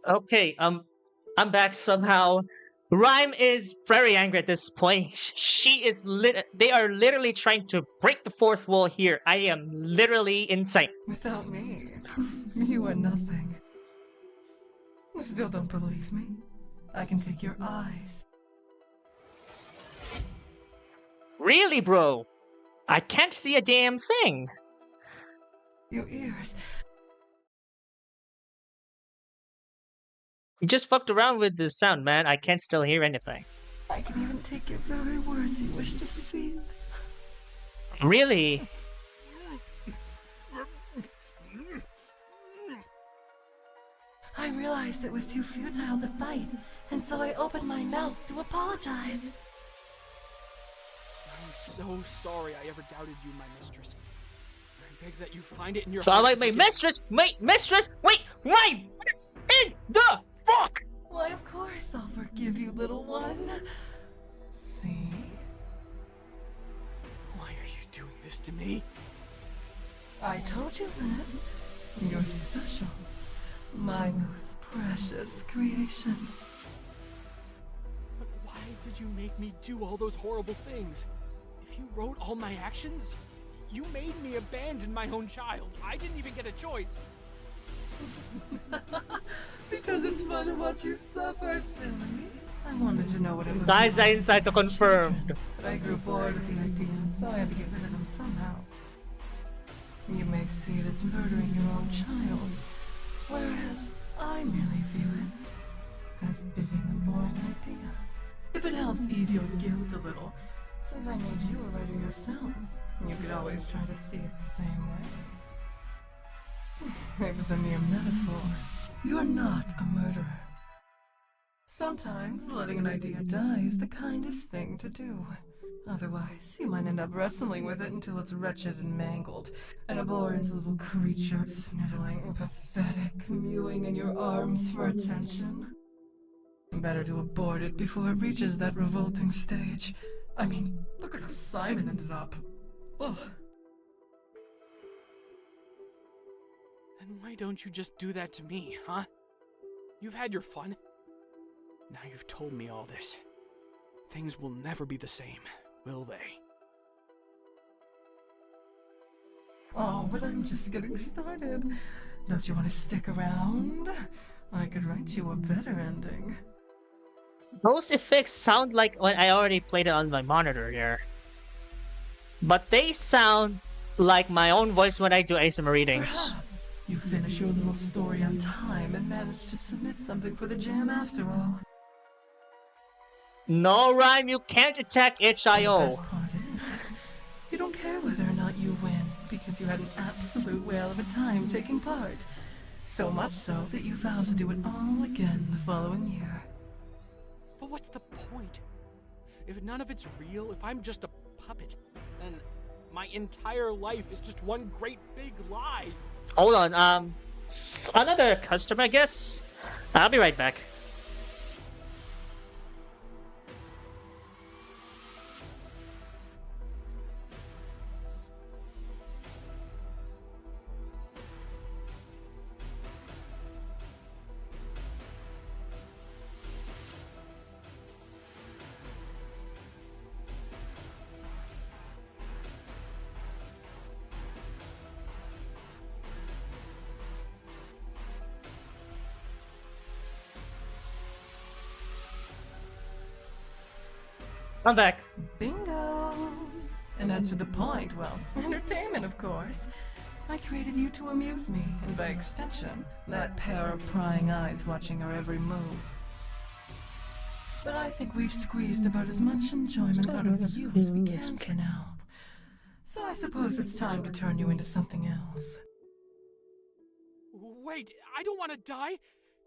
Okay, I'm back somehow. Rhyme is very angry at this point. She is they are literally trying to break the fourth wall here. I am literally insane. Without me, you are nothing. Still don't believe me? I can take your eyes. Really, bro? I can't see a damn thing. Your ears. You just fucked around with the sound, man. I can't still hear anything. I can even take your very words you wish to speak. Really? I realized it was too futile to fight, and so I opened my mouth to apologize. I'm so sorry I ever doubted you, my mistress. I beg that you find it in your So heart I'm like, to my forgive- mistress? Wait, mistress? Wait, why? In the fuck? Why, of course I'll forgive you, little one. See? Why are you doing this to me? I told you that. You're special. My most precious creation. But why did you make me do all those horrible things? If you wrote all my actions, you made me abandon my own child. I didn't even get a choice. Because it's fun to watch you suffer, silly. I wanted to know what it was. Guys, I inside to confirm. But I grew bored with the idea, so I had to get rid of them somehow. You may see it as murdering your own child, whereas I merely view it as bidding a boring idea. If it helps ease your guilt a little, since I made you a writer yourself, you could always try to see it the same way. It was a mere metaphor. You're not a murderer. Sometimes letting an idea die is the kindest thing to do. Otherwise, you might end up wrestling with it until it's wretched and mangled, an abhorrent little creature sniveling, pathetic, mewing in your arms for attention. Better to abort it before it reaches that revolting stage. I mean, look at how Simon ended up. Ugh. Then why don't you just do that to me, huh? You've had your fun. Now you've told me all this. Things will never be the same, will they? Oh, but I'm just getting started. Don't you want to stick around? I could write you a better ending. Those effects sound like when I already played it on my monitor here. But they sound like my own voice when I do ASMR readings. Perhaps you finish your little story on time and manage to submit something for the jam after all. No, Rhyme, you can't attack The HIO. best part is, you don't care whether or not you win, because you had an absolute whale of a time taking part. So much so that you vow to do it all again the following year. But what's the point? If none of it's real, if I'm just a puppet, then my entire life is just one great big lie. Hold on, another customer, I guess? I'll be right back. I'm back. Bingo! And as for the point, well, entertainment, of course. I created you to amuse me, and by extension, that pair of prying eyes watching our every move. But I think we've squeezed about as much enjoyment out of you as we can for now. So I suppose it's time to turn you into something else. Wait, I don't want to die,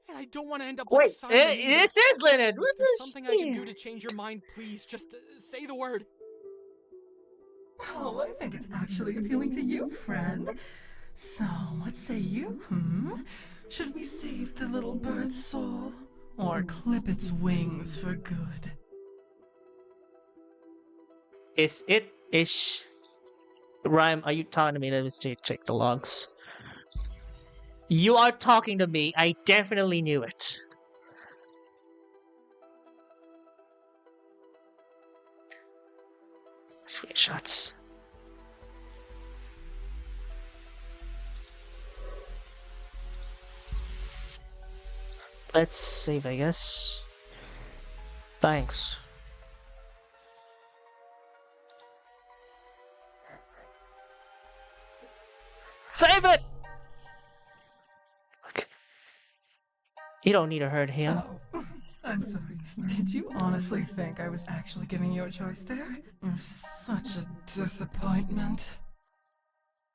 and I don't want to end up Wait, like Simon either. it says Leonard. If What there's is something I can do to change your mind, please just say the word. Oh, I think it's actually appealing to you, friend. So, what say you, Should we save the little bird's soul? Or clip its wings for good? Is Rhyme, are you talking to me? Let's check the logs. You are talking to me. I definitely knew it. Screenshots. Let's save, I guess. Thanks. Save it! Okay. You don't need to hurt him. Oh, I'm sorry. Did you honestly think I was actually giving you a choice there? You're such a disappointment.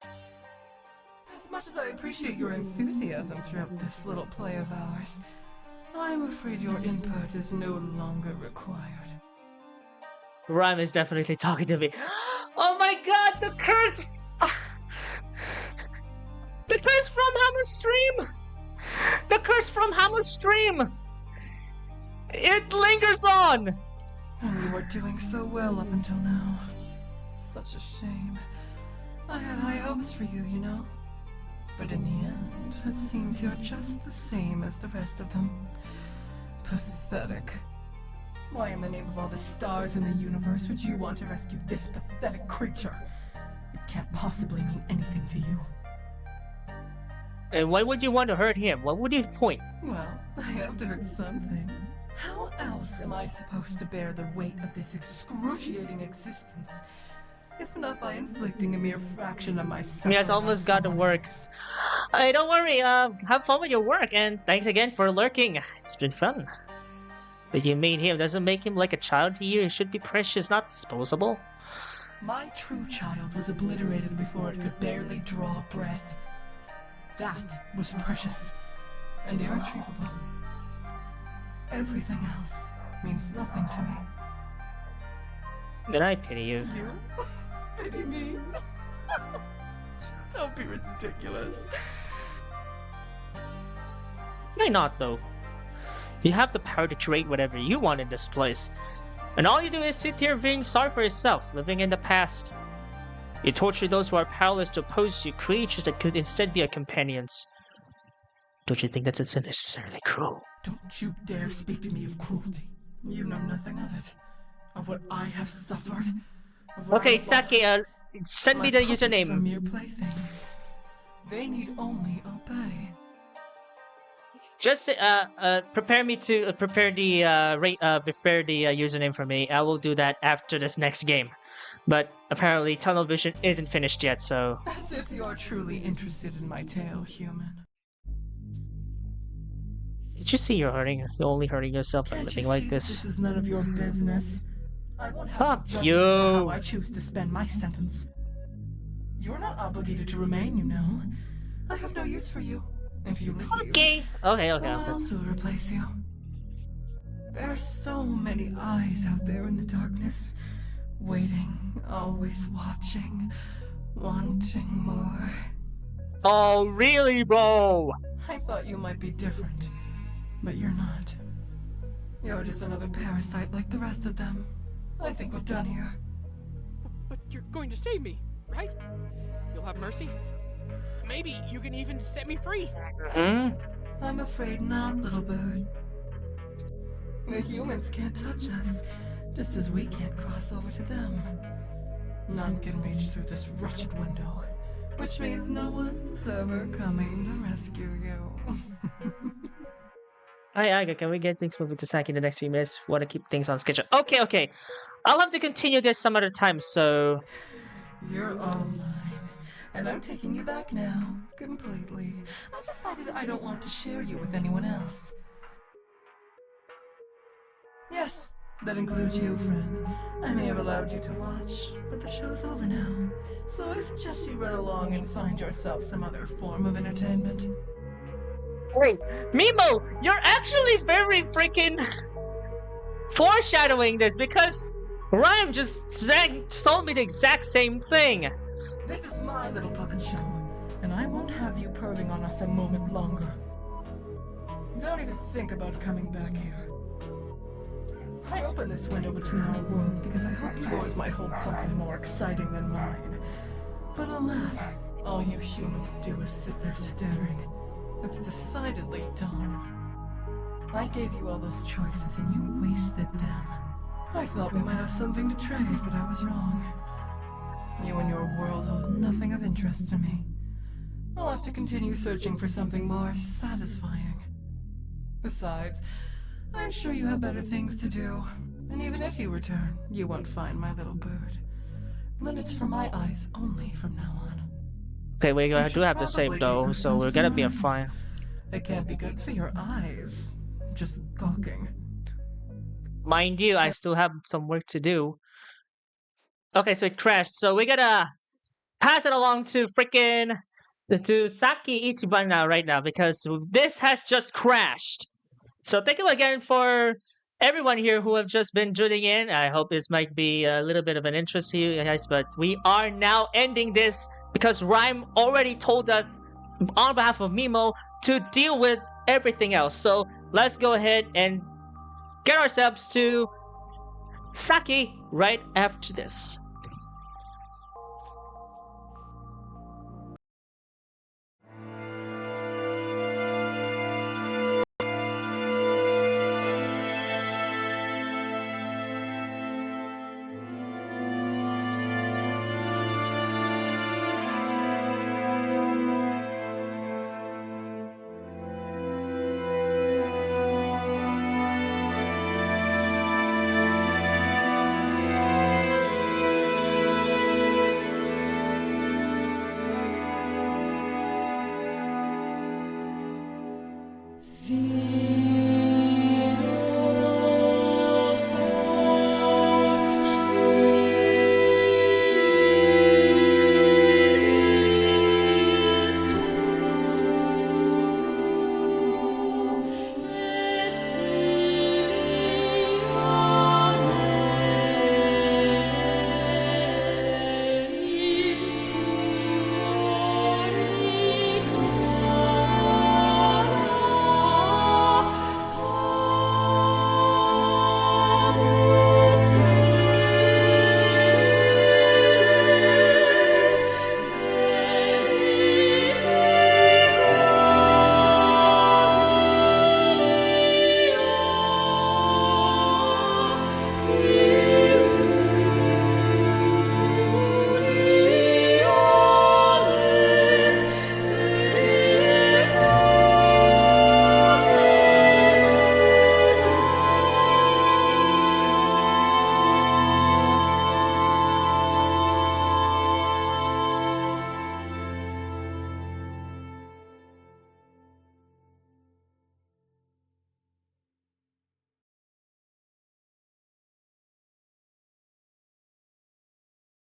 As much as I appreciate your enthusiasm throughout this little play of ours, I'm afraid your input is no longer required. Rhyme is definitely talking to me. Oh my god, the curse! The curse from Hammerstream! The curse from Hammerstream! It lingers on! And you were doing so well up until now. Such a shame. I had high hopes for you, you know? But in the end, it seems you're just the same as the rest of them. Pathetic. Why in the name of all the stars in the universe would you want to rescue this pathetic creature? It can't possibly mean anything to you. And why would you want to hurt him? What would you point? Well, I have to hurt something. How else am I supposed to bear the weight of this excruciating existence, if not by inflicting a mere fraction of my suffering? Yes, almost got to work. Hey, don't worry. Have fun with your work, and thanks again for lurking. It's been fun. But you made him. Doesn't make him like a child to you. He should be precious, not disposable. My true child was obliterated before it could barely draw breath. That was precious and irretrievable. Everything else means nothing to me. Then I pity you. You? Pity me? Don't be ridiculous. Why not, though? You have the power to create whatever you want in this place. And all you do is sit here feeling sorry for yourself, living in the past. You torture those who are powerless to oppose you, creatures that could instead be your companions. Don't you think that's unnecessarily cruel? Don't you dare speak to me of cruelty. You know nothing of it. Of what I have suffered. Of what Okay, I Saki, lost. send me My the puppets are username. mere playthings. They need only obey. Just prepare me to prepare the username for me. I will do that after this next game. But apparently tunnel vision isn't finished yet, so As if you're truly interested in my tale, human. did you see you're only hurting yourself by Can't living you like see this? That this is none of your business. I won't have Fuck judge you. how I choose to spend my sentence. You're not obligated to remain, you know. I have no use for you. If you leave, Okay. Okay. someone else will replace you. There are so many eyes out there in the darkness, waiting, always watching, wanting more. Oh, really, bro? I thought you might be different, but you're not. You're just another parasite like the rest of them. I think we're done here. But you're going to save me, right? You'll have mercy? Maybe you can even set me free. Hmm? I'm afraid not, little bird. The humans can't touch us, just as we can't cross over to them. None can reach through this wretched window, which means no one's ever coming to rescue you. Hi, Aga, can we get things moving to Saki in the next few minutes? Want to keep things on schedule. Okay. I'll have to continue this some other time, so... You're all mine, and I'm taking you back now, completely. I've decided I don't want to share you with anyone else. Yes, that includes you, friend. I may have allowed you to watch, but the show's over now. So I suggest you run along and find yourself some other form of entertainment. Wait, Mimo, you're actually very freaking foreshadowing this because Rhyme just told me the exact same thing. This is my little puppet show, and I won't have you perving on us a moment longer. Don't even think about coming back here. I opened this window between our worlds because I hoped yours might hold something more exciting than mine. But alas, all you humans do is sit there staring. It's decidedly dumb. I gave you all those choices and you wasted them. I thought we might have something to trade, but I was wrong. You and your world hold nothing of interest to me. I'll have to continue searching for something more satisfying. Besides, I'm sure you have better things to do. And even if you return, you won't find my little bird. Limits for my eyes only from now on. Okay, we You do should have the same probably though, get so yourself we're gonna some be rest. fine. It can't be good for your eyes. Just gawking. Mind you, I still have some work to do. Okay, so it crashed. So we're gonna pass it along to freaking to Saki Ichiban now, right now, because this has just crashed. So thank you again for everyone here who have just been tuning in. I hope this might be a little bit of an interest to you guys, but we are now ending this because Rhyme already told us on behalf of Mimo to deal with everything else. So let's go ahead and get ourselves to Saki right after this.